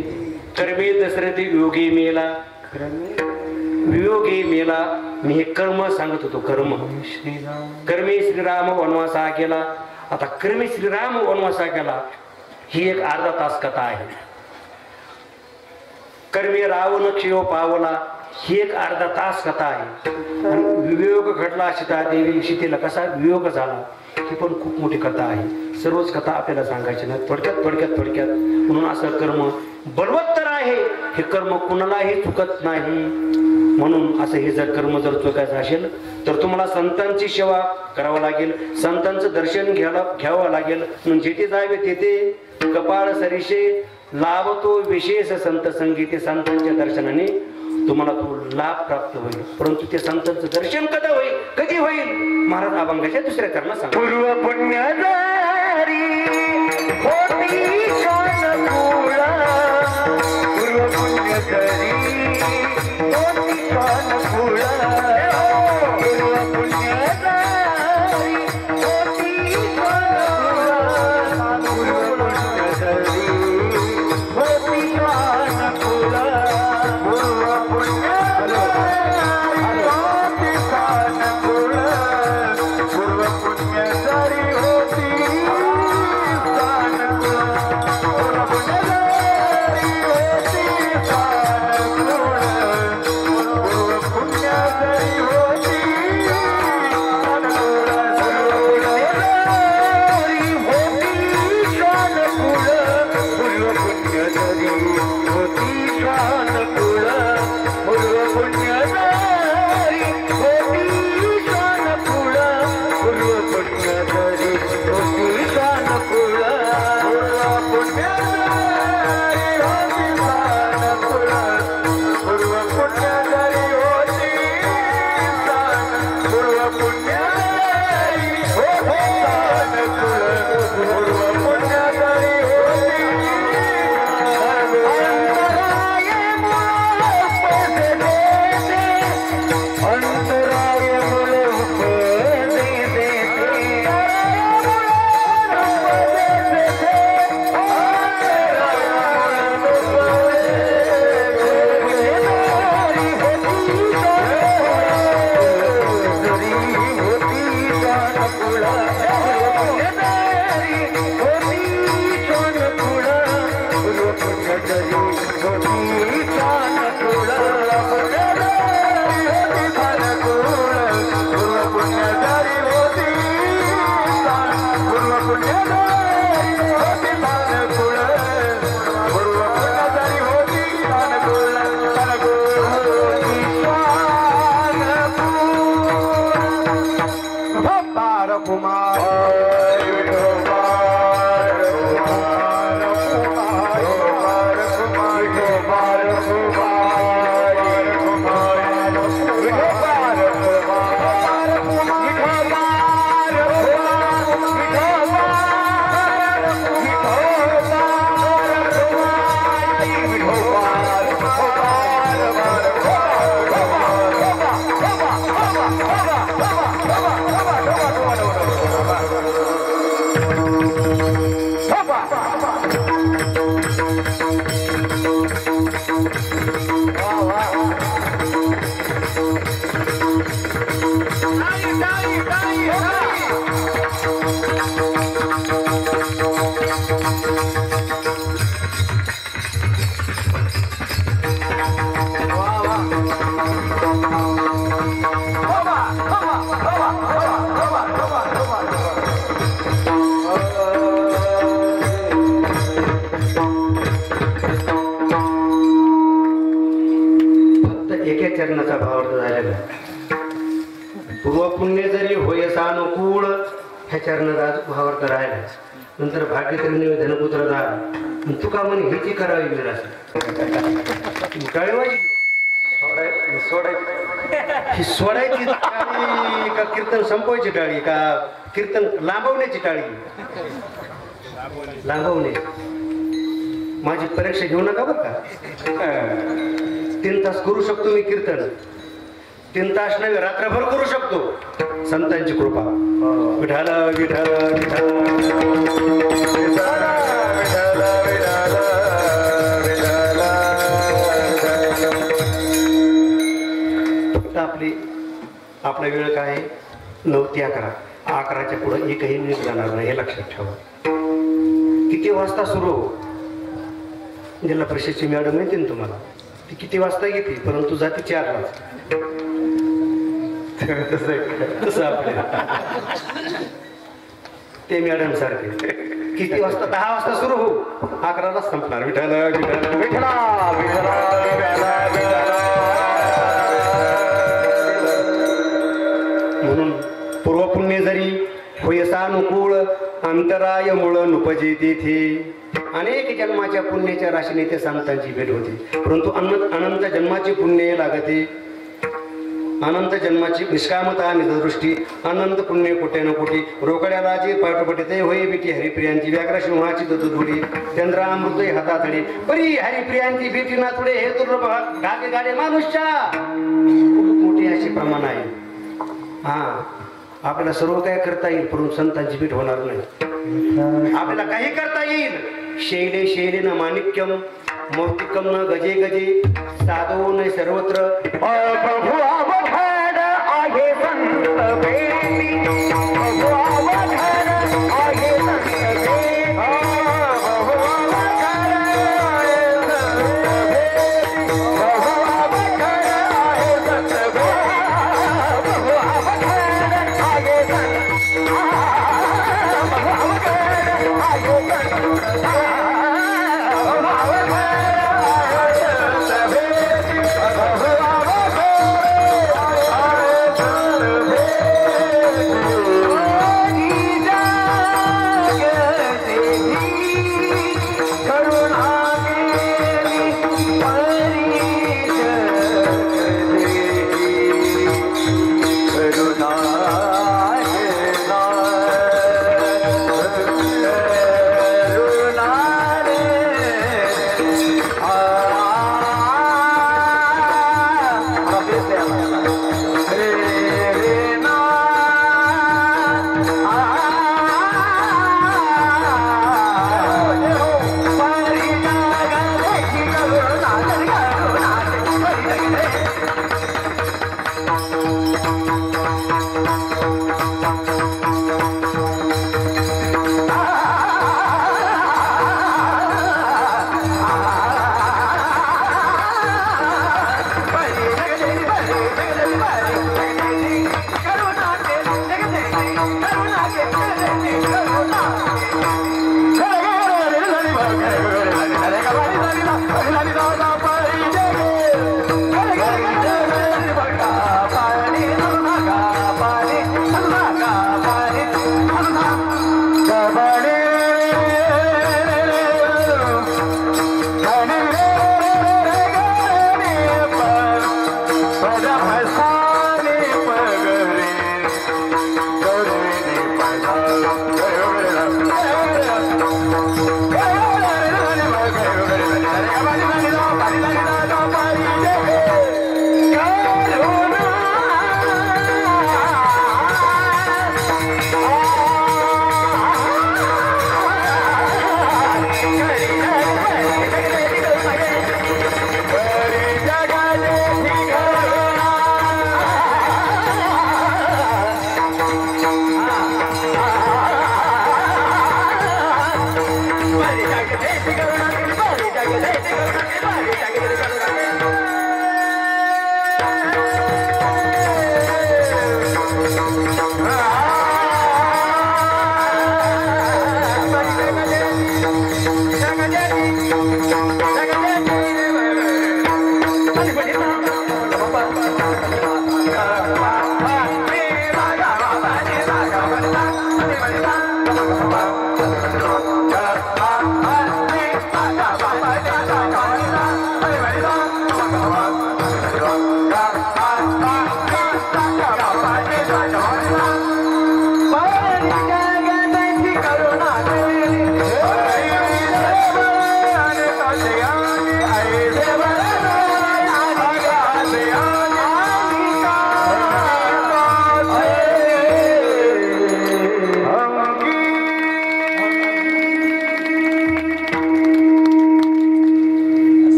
कर्मे दशरथी वियोगी मेला. वियोगी मेला. मी हे कर्म सांगत होतो. कर्म कर्मे श्रीराम वनवासा केला. आता कर्मे श्रीराम वनवासा केला ही एक अर्धा तास कथा आहे. कर्मे रावण क्षयो पावला ही एक अर्धा तास कथा आहे. वियोग घडला सीतादेवी सीतेला कसा वियोग झाला ही पण खूप मोठी कथा आहे. सर्वच कथा आपल्याला सांगायची नाही. थोडक्यात म्हणून असं कर्म बलवत्तर आहे. हे कर्म कुणालाही चुकत नाही. म्हणून असं हे जर कर्म जर चुकायचं असेल तर तुम्हाला संतांची सेवा करावं लागेल. संतांचं दर्शन घ्यावं लागेल. म्हणून जेथे जावे तेथे कपाळ सरिषे लाभतो विशेष संत संगीते. संतांच्या दर्शनाने तुम्हाला तो लाभ प्राप्त होईल. परंतु ते संतांचं दर्शन कधी होईल महाराज अभंगाच्या दुसऱ्या करणार सांग. पूर्व पुण्यदारी होती कानपुरा. पूर्व पुण्यदारी होती कानपुरा. पूर्व पुण्यदारी होती कानपुरा. पूर्व पुण्यदारी होती कानपुरा. चरणाचा भावार्थ झालेला. पूर्व पुण्य जरी होयसा अनुकूळ ह्या चरणाचा भावार्थ राहिला. नंतर भाग्यकरणी धनपुत्र दार तुका म्हणे हिची करावी विरास सोडायची टाळी का कीर्तन संपवायची टाळी का कीर्तन लांबवण्याची टाळी. लांबवणे माझी परीक्षा घेऊ नका बरं का. 3 तास करू शकतो मी कीर्तन. 3 तास नव्हे रात्रभर करू शकतो. संतांची कृपा. विठाल विठाल विठाल विठाल विठाल विठाल आपला वेळ काय आहे? 9 ते 11. 11च्या पुढे एकही मिनिट जाणार नाही, हे लक्षात ठेवा. किती वाजता सुरू? जिल्हा परिषदची मॅडम येते ना तुम्हाला, ती किती वाजता येते, परंतु जाते 4 वाजता. तसं आपल्या ते मॅडम सारखे किती वाजता? 10 वाजता सुरू हो, 11ला संपणार. विठ्ठल विठ्ठल विठ्ठला विठ्ठला विठ्ठला विठ्ठला. म्हणून पूर्वपुण्य जरी होयसानुकूळ अंतराय मुळ नुपजे तेथे. अनेक जन्माच्या पुण्याच्या राशीने ते संतांची भेट होते, परंतु अनंत जन्माची पुण्य लागते. अनंत जन्माची निष्कामता निजदृष्टी अनंत पुण्य कोटे न कोटी. रोकड्याला जे पाठोपटे ते होय बेटी हरिप्रियांची. व्याघ्र सिंहाची दतुडी चंद्र अमृत हातातडी. परी हरिप्रियांची बेटी ना थोडे हे दुर्लभ गागे गाडे मानुष्या. खूप मोठी अशी प्रमाण आहे. हा, आपल्याला सर्व काय करता येईल, परंतु संतांची भेट होणार नाही. आपल्याला काही करता येईल. शैले शैले न माणिक्यम मौक्तिकम न गजे गजे साधो न सर्वत्र. प्रभु अवघड आहे संत बेटी. प्रभु अवघड आहे संत बेटी. प्रभु अवघड आहे संत बेटी. प्रभु अवघड आहे संत बेटी. प्रभु अवघड आहे संत. प्रभु अवघड आहे संत.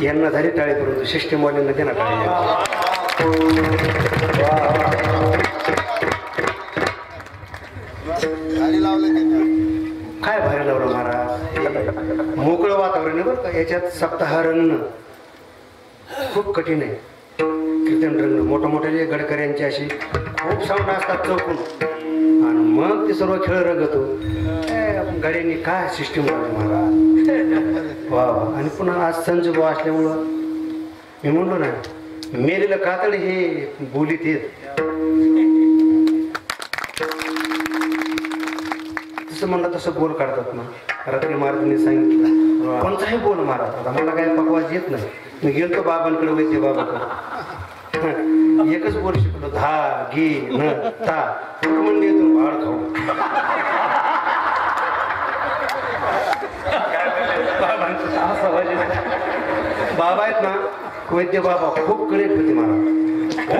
यांना झाली टाळी, परंतु सिस्टमवाल्यांना त्यांना टाळी. काय भारी लावलं महाराज. मोकळं वातावरण आहे बरं का. याच्यात सप्ताह रंगणं खूप कठीण आहे. कीर्तन रंग मोठमोठे गडकऱ्यांचे अशी खूप साऊंड असतात चौकून आणि मग ते सर्व खेळ रंगतो. गाड्यांनी काय सिस्टीम लावली महाराज. वा वा. आणि पुन्हा आज संजू भाऊ असल्यामुळं मी म्हणलो ना मेलेलं कातड हे बोलीत येत. जसं म्हणलं तसं बोल काढतात ना. रात्री महाराजांनी सांगितलं कोणताही बोल मारा. आता मला काय पकवास येत नाही. मी गेलतो बाबांकडे वैद्य बाबाकडे एकच बोल शिकलो धा घे न ता म्हणले तू भाड खाऊ. बाबा आहेत ना वैद्य बाबा खूप करेक्ट होते मला.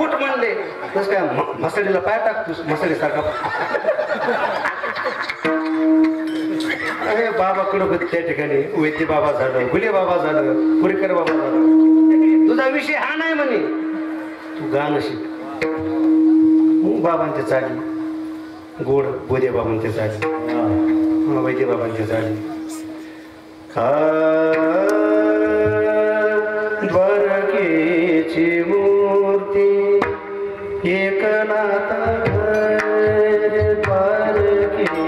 उठ म्हणले तस काय मसालीला पाय टाकतोस मसालीसारखा. अरे बाबा कडक होते त्या ठिकाणी. वैद्य बाबा झालं गुले बाबा झालं पुरेकर बाबा झालं. तुझा विषय हा नाही म्हणे तू गाणं शिक. मग बाबांच्या चाली गोड बोधे बाबांच्या चाली वैद्य बाबांच्या चाली. द्वारकेची मूर्ती एकनाथ द्वारकेची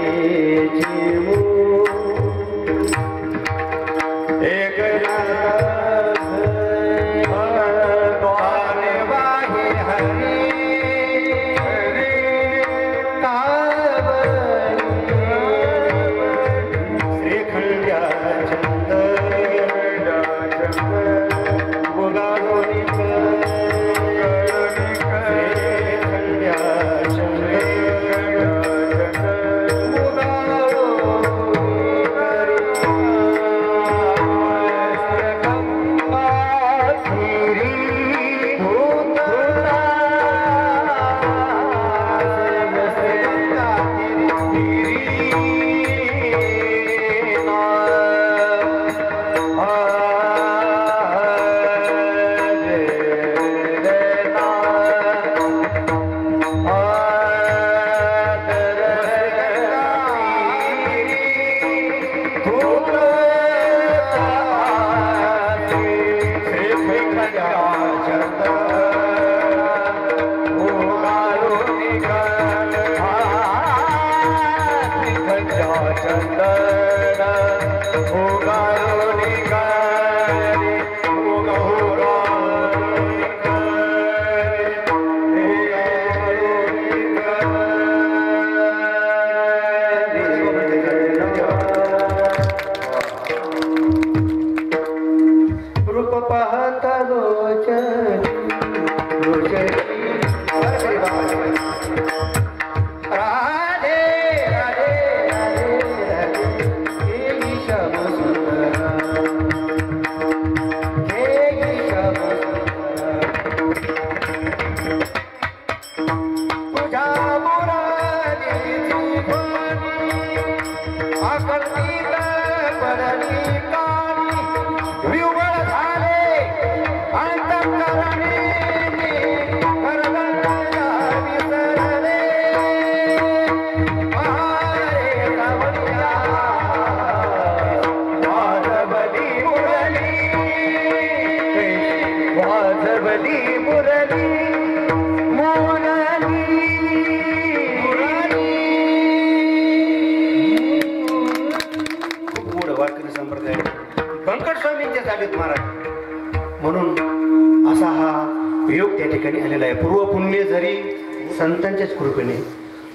संतांच्याच कृपेने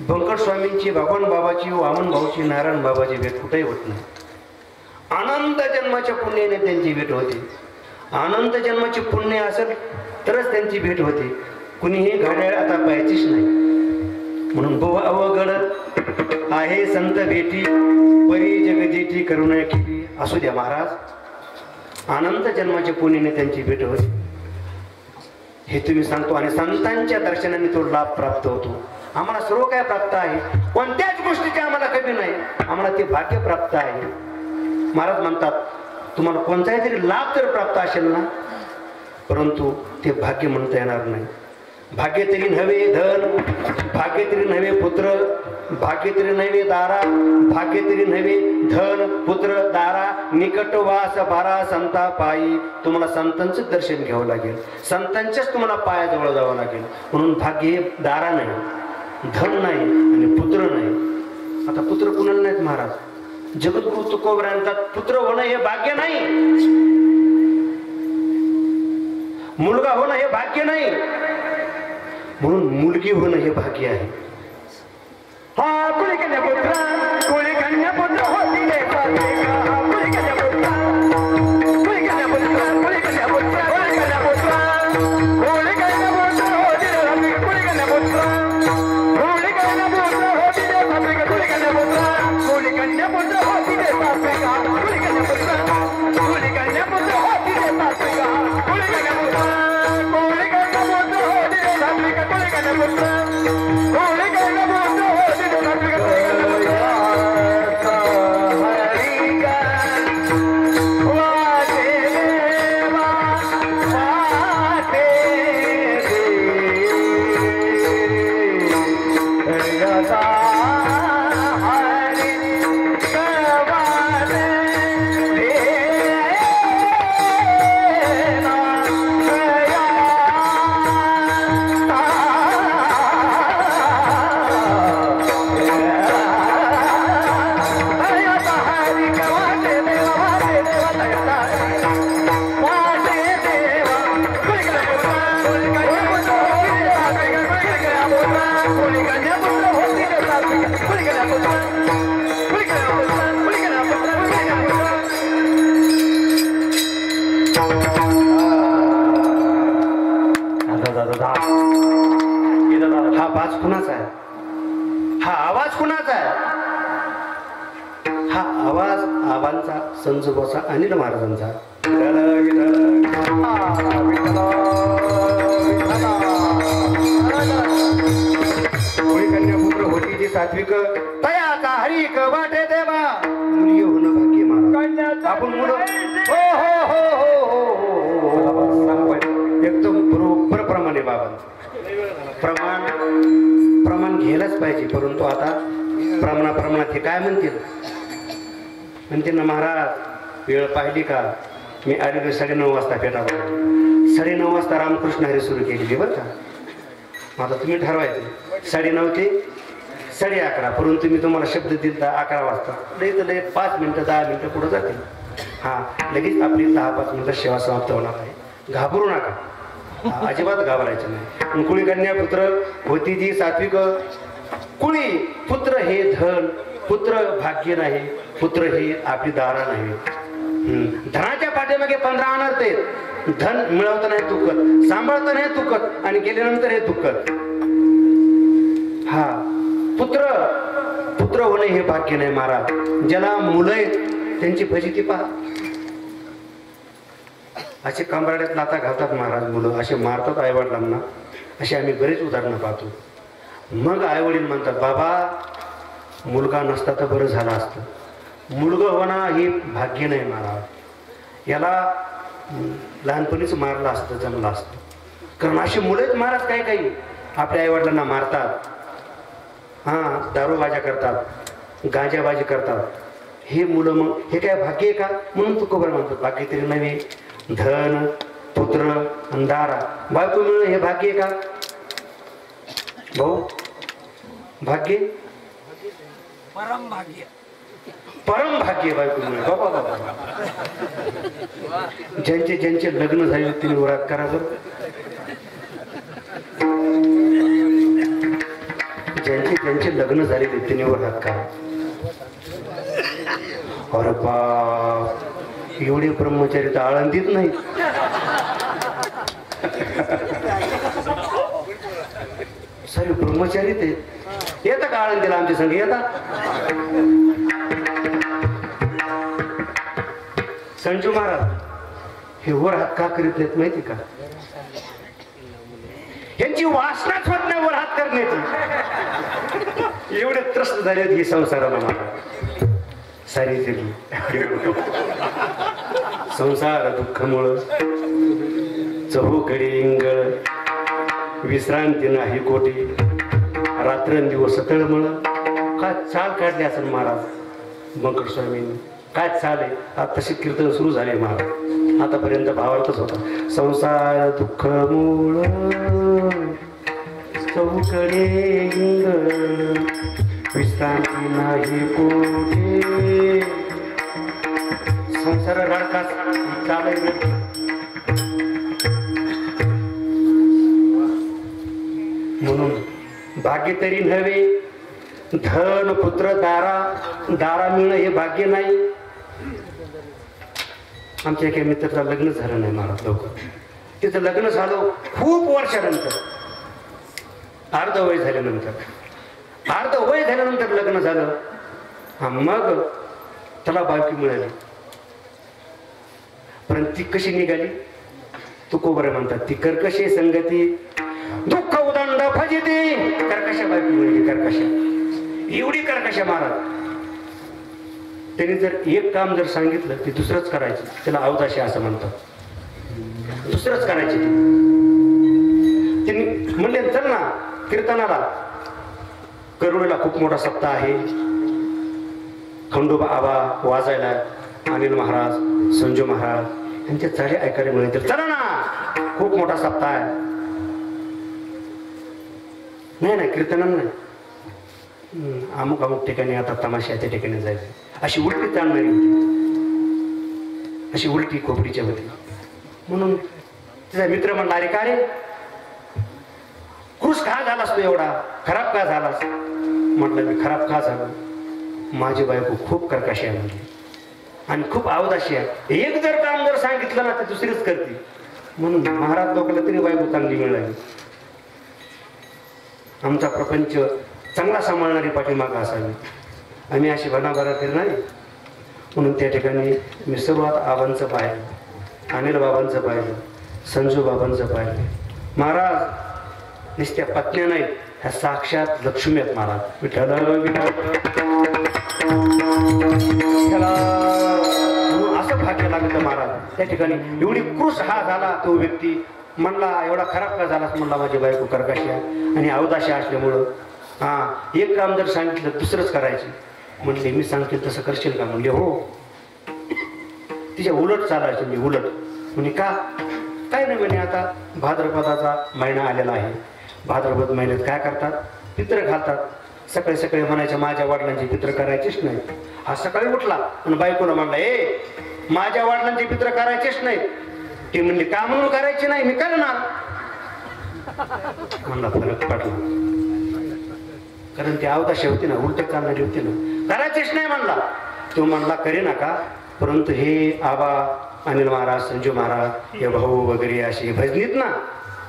बंकट स्वामींची भगवान बाबाची वामन भाऊची नारायण बाबाची भेट कुठेही होत नाही. अनंत जन्माच्या पुण्याने त्यांची भेट होते. अनंत जन्माची पुण्य असेल तरच त्यांची भेट होते. कुणीही घड्याळ आता पाहायचीच नाही. म्हणून बुवा अवघड आहे संत भेटी परी जगजेठी करुणा केली. असू द्या महाराज. अनंत जन्माच्या पुण्याने त्यांची भेट होते हे तुम्ही सांगतो. आणि संतांच्या दर्शनाने तो लाभ प्राप्त होतो. आम्हाला सर्व काय प्राप्त आहे. कोणत्याच गोष्टीचे आम्हाला कमी नाही. आम्हाला ते भाग्य प्राप्त आहे. महाराज म्हणतात तुम्हाला कोणताही तरी लाभ जर प्राप्त असेल ना परंतु ते भाग्य म्हणता येणार नाही. भाग्य तरी नव्हे धन, भाग्य तरी नव्हे पुत्र, भाग्य तरी नव्हे दारा, भाग्य तरी नव्हे धन पुत्र दारा, निकट वास बारा संता पायी. तुम्हाला संतांचं दर्शन घ्यावं लागेल, संतांच्याच तुम्हाला पायाजवळ जावं लागेल. म्हणून भाग्य दारा नाही, धन नाही आणि पुत्र नाही. आता पुत्र कुणाला नाहीत महाराज. जगद्गुरु तुकोबरा म्हणतात पुत्र होणं हे भाग्य नाही, मुलगा होणं हे भाग्य नाही, म्हणून मुलगी होणं हे भाग्य आहे. हा कुणी कन्या पुत्र, कुणी कन्या पुत्र होती रे सात्विका. हा कुणी कन्या पुत्र, कुणी कन्या पुत्र, कुणी कन्या पुत्र, कुणी कन्या पुत्र, कुणी कन्या पुत्र होती रे सात्विका. कुणी कन्या पुत्र, कुणी कन्या पुत्र होती रे सात्विका. कुणी कन्या पुत्र, कुणी कन्या पुत्र होती रे सात्विका. कुणी कन्या पुत्र, कुणी कन्या पुत्र होती रे सात्विका. कुणी कन्या पुत्र, कुणी कन्या पुत्र होती रे सात्विका. कुणी कन्या पुत्र, कुणी कन्या पुत्र होती रे सात्विका. हा बाज कुणाचा आहे, हा आवाज कुणाचा आहे. हा आवाज आबांचा, संजोबाचा, अनिल महाराजांचा. कोणी कन्यापुत्र होती जी सात्विक, तयाचा हरिक वाटे देवा. मुली होणं भाग्य महाराज. आपण मुलं हो हो हो हो हो हो एकदम बरोबर प्रमाणे बाबांचं प्रमाण घ्यायलाच पाहिजे. परंतु आता प्रमाणात हे काय म्हणतील ना महाराज वेळ पाहिली का. मी आलेलो 9:30 वाजता पेटावर, 9:30 वाजता रामकृष्ण हरी सुरू केलेली बरं का. आता तुम्ही ठरवायचं 9:30 ते 11:30. परंतु मी तुम्हाला शब्द दिला 11 वाजता लय 5 मिनिटं 10 मिनिटं पुढे जातील. हा लगेच आपली 10-5 मिनिटं सेवा समाप्त होणार आहे. घाबरू नका, अजिबात घाबरायचं नाही. कुळी कन्या पुत्र होती जी सात्विक. कुळी पुत्र हे धन, पुत्र भाग्य नाही, पुत्र हे आपली दारा नाही. धनाच्या पाठीमागे 15 अनर्थ आहेत. धन मिळवता नाही दुःखत, सांभाळता नाही दुःखत आणि गेल्यानंतर हे दुःखत. हा पुत्र होणे हे भाग्य नाही महाराज. ज्याला मुलं आहेत त्यांची फजिती पहा. असे कंबरड्यात लाथा घालतात महाराज मुलं, असे मारतात आईवडिलांना. असे आम्ही बरेच उदाहरणं पाहतो. मग आईवडील म्हणतात बाबा मुलगा नसता तर बरं झालं असतं. मुलगा होणं हे भाग्य नाही महाराज. याला लहानपणीच मारलं असतं, जमलं असतं. कारण अशी मुलेच महाराज काही आपल्या आईवडिलांना मारतात. हां दारूबाजा करतात, गांजाबाजी करतात. हे मुलं मग हे काय भाग्य आहे का. म्हणून तुकोबरा म्हणतात भाग्य तरी नव्हे धन पुत्र अंधारा. बायको मिळणं हे भाग्य आहे का भाऊ. भाग्य परम भाग्य बायको मिळणं. बाबा ज्यांचे लग्न झाले तिने वरात करा बरं. ज्यांचे लग्न झालेले तिने वरात करा. अरे बाप एवढे ब्रह्मचारी तर आळंदीत नाही. सारे ब्रह्मचारी ते येतं का आळंदीला आमच्या संग येतात. संजू महाराज हे वर हात का करीत नाहीत माहिती का. यांची वासनाच होत नाही वर हात करण्याची. एवढे त्रस्त झालेत ही संसाराला महाराज. सारी जगी संसार दुःखमुळं चहूकडे इंगळ विश्रांती नाही कोटी रात्रंदिवस तळमळ काय चाल काढली असेल महाराज बंकट स्वामींनी काय चाल आहे आता तशी कीर्तन सुरू झाले महाराज आतापर्यंत भावार्थच होता संसार दुःख मूळ चौकडे इंगळ विश्रांती नाही कोठे संसार रडका चालेल म्हणून भाग्य तरी नव्हे धन पुत्र दारा मिळणं हे भाग्य नाही आमच्या एका मित्राचं लग्न झालं नाही महाराज लवकर तिचं लग्न झालं खूप वर्षानंतर अर्ध वय झाल्यानंतर लग्न झालं हा मग त्याला बायको मिळाली पण ती कशी निघाली तुकोबरे म्हणतात ती कर्कशी संगती दुःख उदंड फजिती कर्कशा बायको मिळाली कर्कशा एवढी कर्कशा महाराज त्यांनी जर एक काम जर सांगितलं ते दुसरंच करायचं त्याला अवदाशी असं म्हणतात दुसरंच करायचे त्यांनी म्हणले चल ना कीर्तनाला करुणेला खूप मोठा सप्ताह आहे खंडोबा आबा वाजायला अनिल महाराज संजू महाराज यांच्या चाली ऐकायला मिळेल तर चला ना खूप मोठा सप्ताह आहे नाही कीर्तनाला नाही अमुक अमुक ठिकाणी आता तमाशा त्या ठिकाणी जायचं अशी उलटी चालणारी होती अशी उलटी खोपडीच्या होती म्हणून तिचा मित्र म्हणला अरे का रे खुश का झालास तू एवढा खराब का झालास म्हटलं मी खराब का झालो माझी बायको खूप कर्कशी आहे म्हणजे आणि खूप अवदाशी आहे एक जर काम जर सांगितलं ना तर दुसरीच करते म्हणून महाराज लोकांना तरी बायको चांगली मिळाली आमचा प्रपंच चांगला सांभाळणारी पाठीमागं असावी आम्ही अशी भनाभरातील नाही म्हणून त्या ठिकाणी मी सुरुवात आबांचं पाहिलं अनिल बाबांचं पाहिलं संजू बाबांचं पाहिलं महाराज नुसत्या पत्न्या नाहीत ह्या साक्षात लक्ष्मी आहेत महाराज विठ्ठल असं भाग्य लागतं महाराज त्या ठिकाणी एवढी कृश हा झाला तो व्यक्ती म्हणला एवढा खराब का झालाच म्हणला माझी बायको कर्कशी आणि अवदाशी असल्यामुळं एक काम जर सांगितलं दुसरंच करायचे म्हणले मी सांगते तसं करशील का म्हणले हो तिच्या उलट चालायचं मी उलट म्हणजे का काय नाही म्हणे आता भाद्रपदाचा महिना आलेला आहे भाद्रपद महिन्यात काय करतात पित्र घालतात सकाळी सकाळी म्हणायचं माझ्या वडिलांचे पित्र करायचेच नाही हा सकाळी उठला आणि बायकोला म्हणला माझ्या वडिलांचे पित्र करायचेच नाही ते म्हणले का म्हणून करायचे नाही मी करणार म्हणला फरक पडला कारण ती अवदाशी होती ना उलट चालणारी होती ना करायचेच नाही म्हणला तो म्हणला करे नका परंतु हे आबा अनिल महाराज संजू महाराज हे भाऊ वगैरे असे भजनीत ना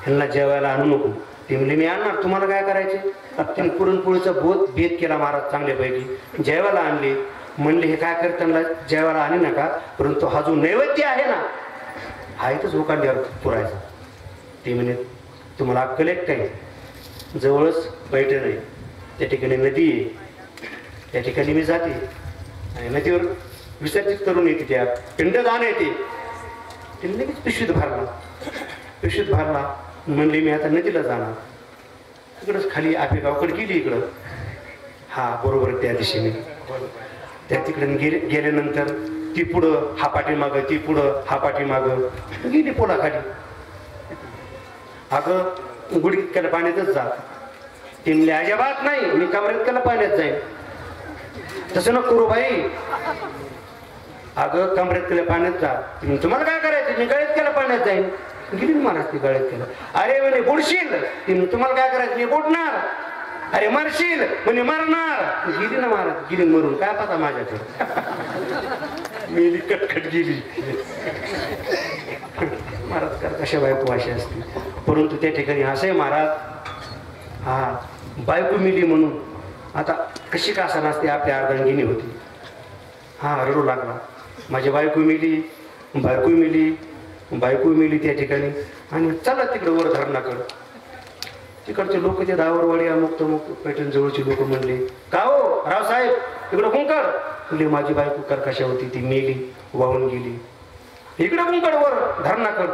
ह्यांना जेवायला आणू नको ते म्हणले मी आणणार तुम्हाला काय करायचे त्यांनी पुरणपोळीचा बेत केला महाराज चांगल्यापैकी जेवायला आणले म्हणले हे काय करताना जेवायला आणू नका परंतु हा जो नैवेद्य आहे ना हा इथंच उकांड्यावर पुरायचा ते म्हणे तुम्हाला अक्कल एक काय जवळच पैठण आहे त्या ठिकाणी नदी आहे त्या ठिकाणी मी जाते आणि नदीवर विसर्जित करून येते त्या पिंडदान येते ते लगेच पिशवीत भरला म्हणले मी आता नदीला जाणार तिकडंच खाली आपेगावकडे गेली इकडं हा बरोबर त्या दिशेने त्या तिकडे गेल्यानंतर ती पुढं हा पाठीमागं ती पुढं हा पाठीमागं गेली पोलाखाली अगं गुडघ्याला पाण्यातच जा ती म्हणले अजिबात नाही मी कमरेतक्याला पाण्यात जाईल तसं न करू बाई अगं कमरेतक्याला पाण्यात जा तुम्हाला काय करायचं मी गळ्यातक्याला पाण्यात जाईल गेली महाराज ती गळ्यातक्याला अरे म्हणे बुडशील तुम्हाला काय करायचं मी बुडणार अरे मरशील म्हणे मरणार गेली ना महाराज गेली मरून काय पता माझ्याकडे मेली कटकट गेली महाराज कर कशा बायको अशी असते परंतु त्या ठिकाणी असं आहे महाराज हा बायको मिली म्हणून आता कशी का असं नसते आपल्या अर्धांगिनी होती हा रडू लागला माझी बायको मिली त्या ठिकाणी आणि चला तिकडे वर धरणाकडं तिकडचे लोक ते दावरवाडी अमुक तमुक पैठण जवळचे लोक म्हणले का हो रावसाहेब तिकडं कुंकड म्हणले माझी बायको कर्कशा होती ती मेली वाहून गेली इकडे कुंकड वर धरणाकड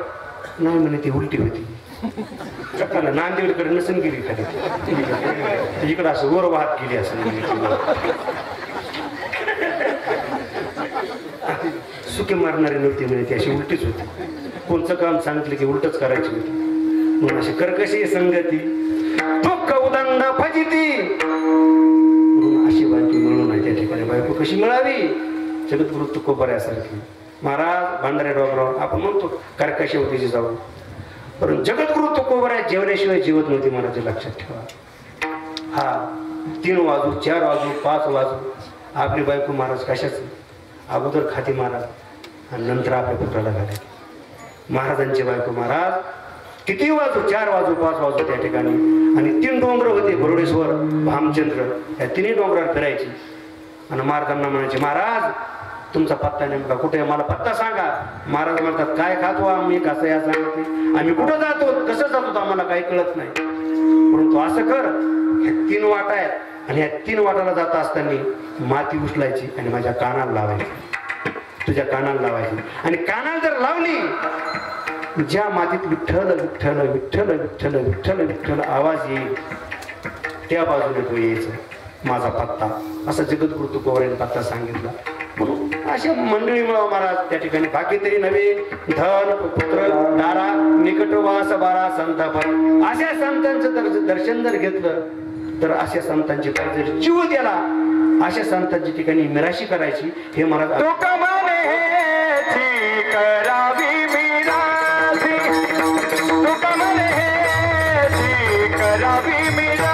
नाही म्हणे ती उलटी होती नांदेडकडे नसून गेली खाली इकडं असं वर वाहत गेली असं सुके मारणारी नव्हती म्हणे ती अशी उलटीच होती कोणचं काम सांगितलं की उलटच करायची होती म्हणून अशी कर्कशी संगती दुःख उदंड फजिती म्हणून अशी बायको मिळू नाही त्या ठिकाणी बायको कशी मिळावी जगद्गुरु तुकोबऱ्यासारखी महाराज भांडारे डोंगरावर आपण म्हणतो कर्कशी होती जाऊ परंतु जगद्गुरु तुकोबऱ्या जेवल्याशिवाय जीवत नव्हती महाराज लक्षात ठेवा हा 3 वाजू 4 वाजू 5 वाजू आपली बायको महाराज कशाच अगोदर खाती महाराज आणि नंतर आपल्या पुत्राला घालायची महाराजांची बायको महाराज किती वाजू 4 वाजू 5 वाजू त्या ठिकाणी आणि 3 डोंगर होते बरोडेश्वर भामचंद्र या 3 डोंगरावर फिरायची आणि महाराजांना म्हणायचे महाराज तुमचा पत्ता नेमका कुठे मला पत्ता सांगा महाराज म्हणतात काय खातो आम्ही कसं या सांगते आम्ही कुठं जातो कसं जातो आम्हाला काही कळत नाही परंतु असं कर ह्या 3 वाटा आहेत आणि ह्या 3 वाटाला जात असताना माती उचलायची आणि माझ्या कानाला लावायची तुझ्या कानाला लावायची आणि कानाला जर लावली ज्या मातीत विठ्ठल विठ्ठल विठ्ठल विठ्ठल विठ्ठल विठ्ठल आवाज येईल त्या बाजूने तो यायचं माझा पत्ता असा जगद्गुरु तुकोबऱ्याने पत्ता सांगितला म्हणून अशा मंडळीमुळे महाराज त्या ठिकाणी बाकी तरी नवे धन पुत्र दारा निकटवास बारा संत अशा संतांचं दर्शन जर घेतलं तर अशा संतांची पाय जर जीव द्याला अशा संतांच्या ठिकाणी मिराशी करायची हे महाराज करावी मिरासी तुका म्हणे करावी मिरा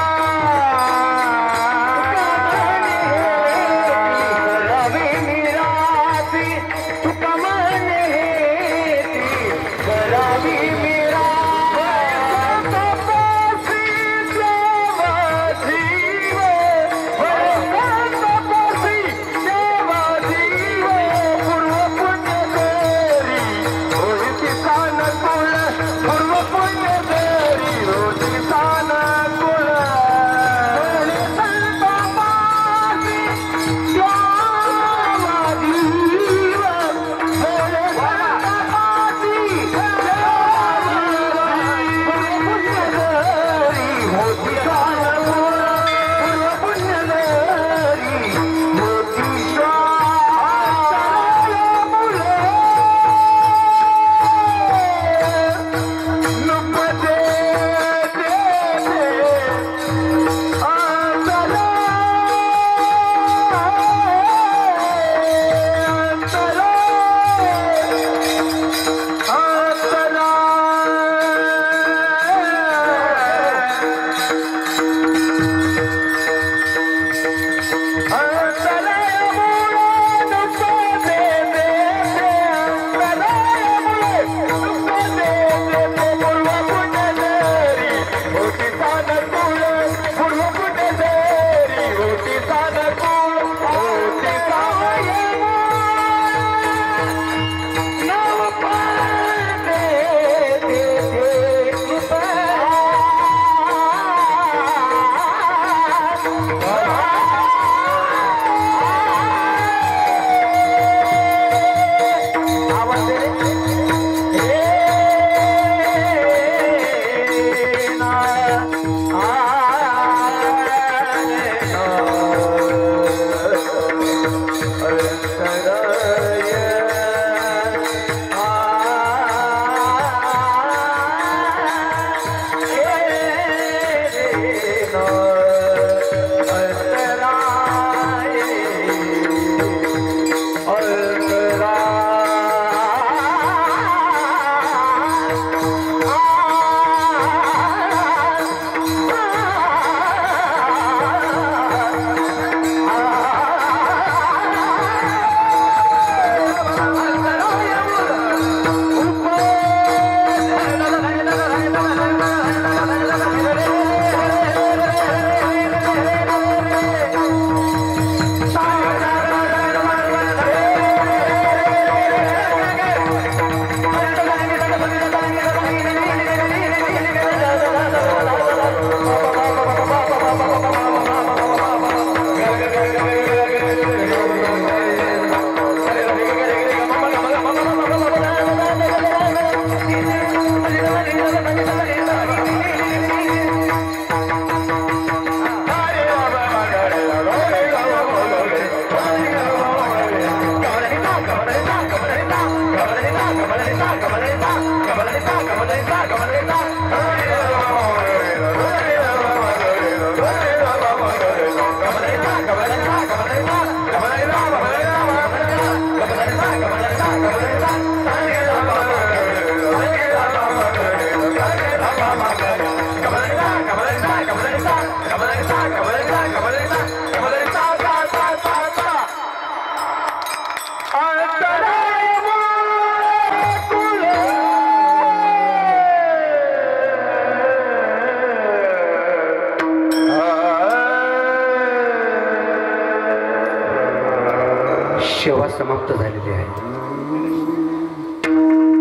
सेवा समाप्त झालेली आहे.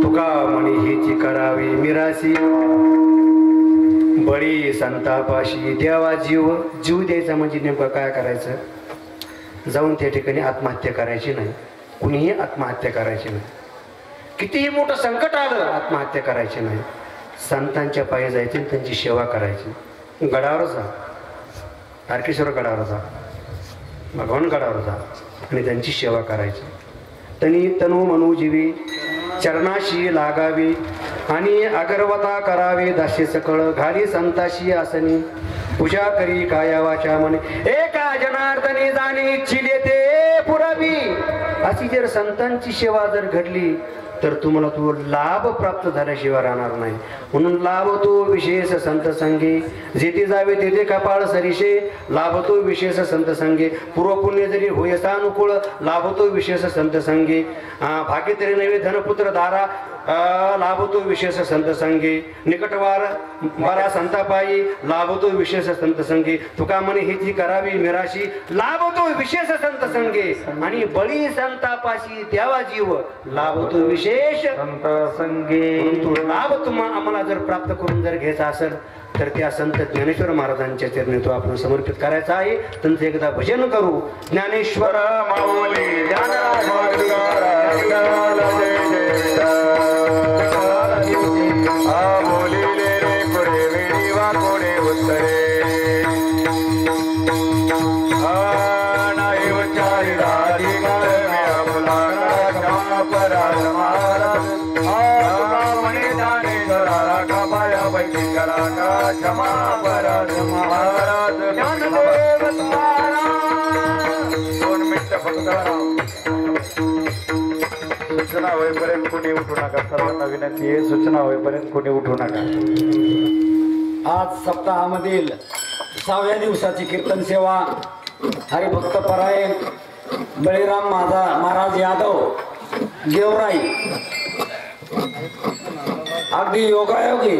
तुका म्हणे हेची करावी मिरासी बळी संतापाशी देवा जीव द्यायचा म्हणजे नेमकं काय करायचं. जाऊन त्या ठिकाणी आत्महत्या करायची नाही. कुणीही आत्महत्या करायची नाही. कितीही मोठं संकट आलं आत्महत्या करायची नाही. संतांच्या पायी जायचे त्यांची सेवा करायची. गडावर जा, तारकेश्वर गडावर जा, भगवान गडावर जा आणि त्यांची सेवा करायची. तनी तनु मनोजीवी चरणाशी लागावी आणि अगरवता करावे दाशी सकळ घाली संताशी आसनी पूजा करी काया वाचा म्हणे एका जनार्दनी जाणे इच्छिले ते पुरावी. अशी जर संतांची सेवा जर घडली तर तुम्हाला तो लाभ प्राप्त झाल्याशिवाय राहणार नाही. म्हणून लाभतो विशेष संत संगे जेथे जावे तेथे कपाळ सरिषे लाभतो विशेष संत संगे पूर्वपुण्य जरी होयसा अनुकूळ लाभतो विशेष संत संगे भाग्यतरी नवे धनपुत्र दारा लाभतो विशेष संत संगे निकटवार बरा संतापायी लाभतो विशेष संत संगे तुका म्हणे हेची करावी मिराशी लाभतो विशेष संत संगे आणि बळी संतापाशी द्यावा जीव लाभतो विशेष संत संगे. तो लाभ आम्हाला जर प्राप्त करून जर घ्यायचा असेल तर त्या संत ज्ञानेश्वर महाराजांच्या चरणी तो आपण समर्पित करायचा आहे. त्यांचं एकदा भजन करू. ज्ञानेश्वर माऊली सूचना होईपर्यंत कोणी उठू नका. सर्वांना विनंती आहे सूचना होईपर्यंत कोणी उठू नका. आज सप्ताहामधील 6व्या दिवसाची कीर्तन सेवा हरिभक्त परायण बळीराम महाराज यादव गेवराई अगदी योगायोगी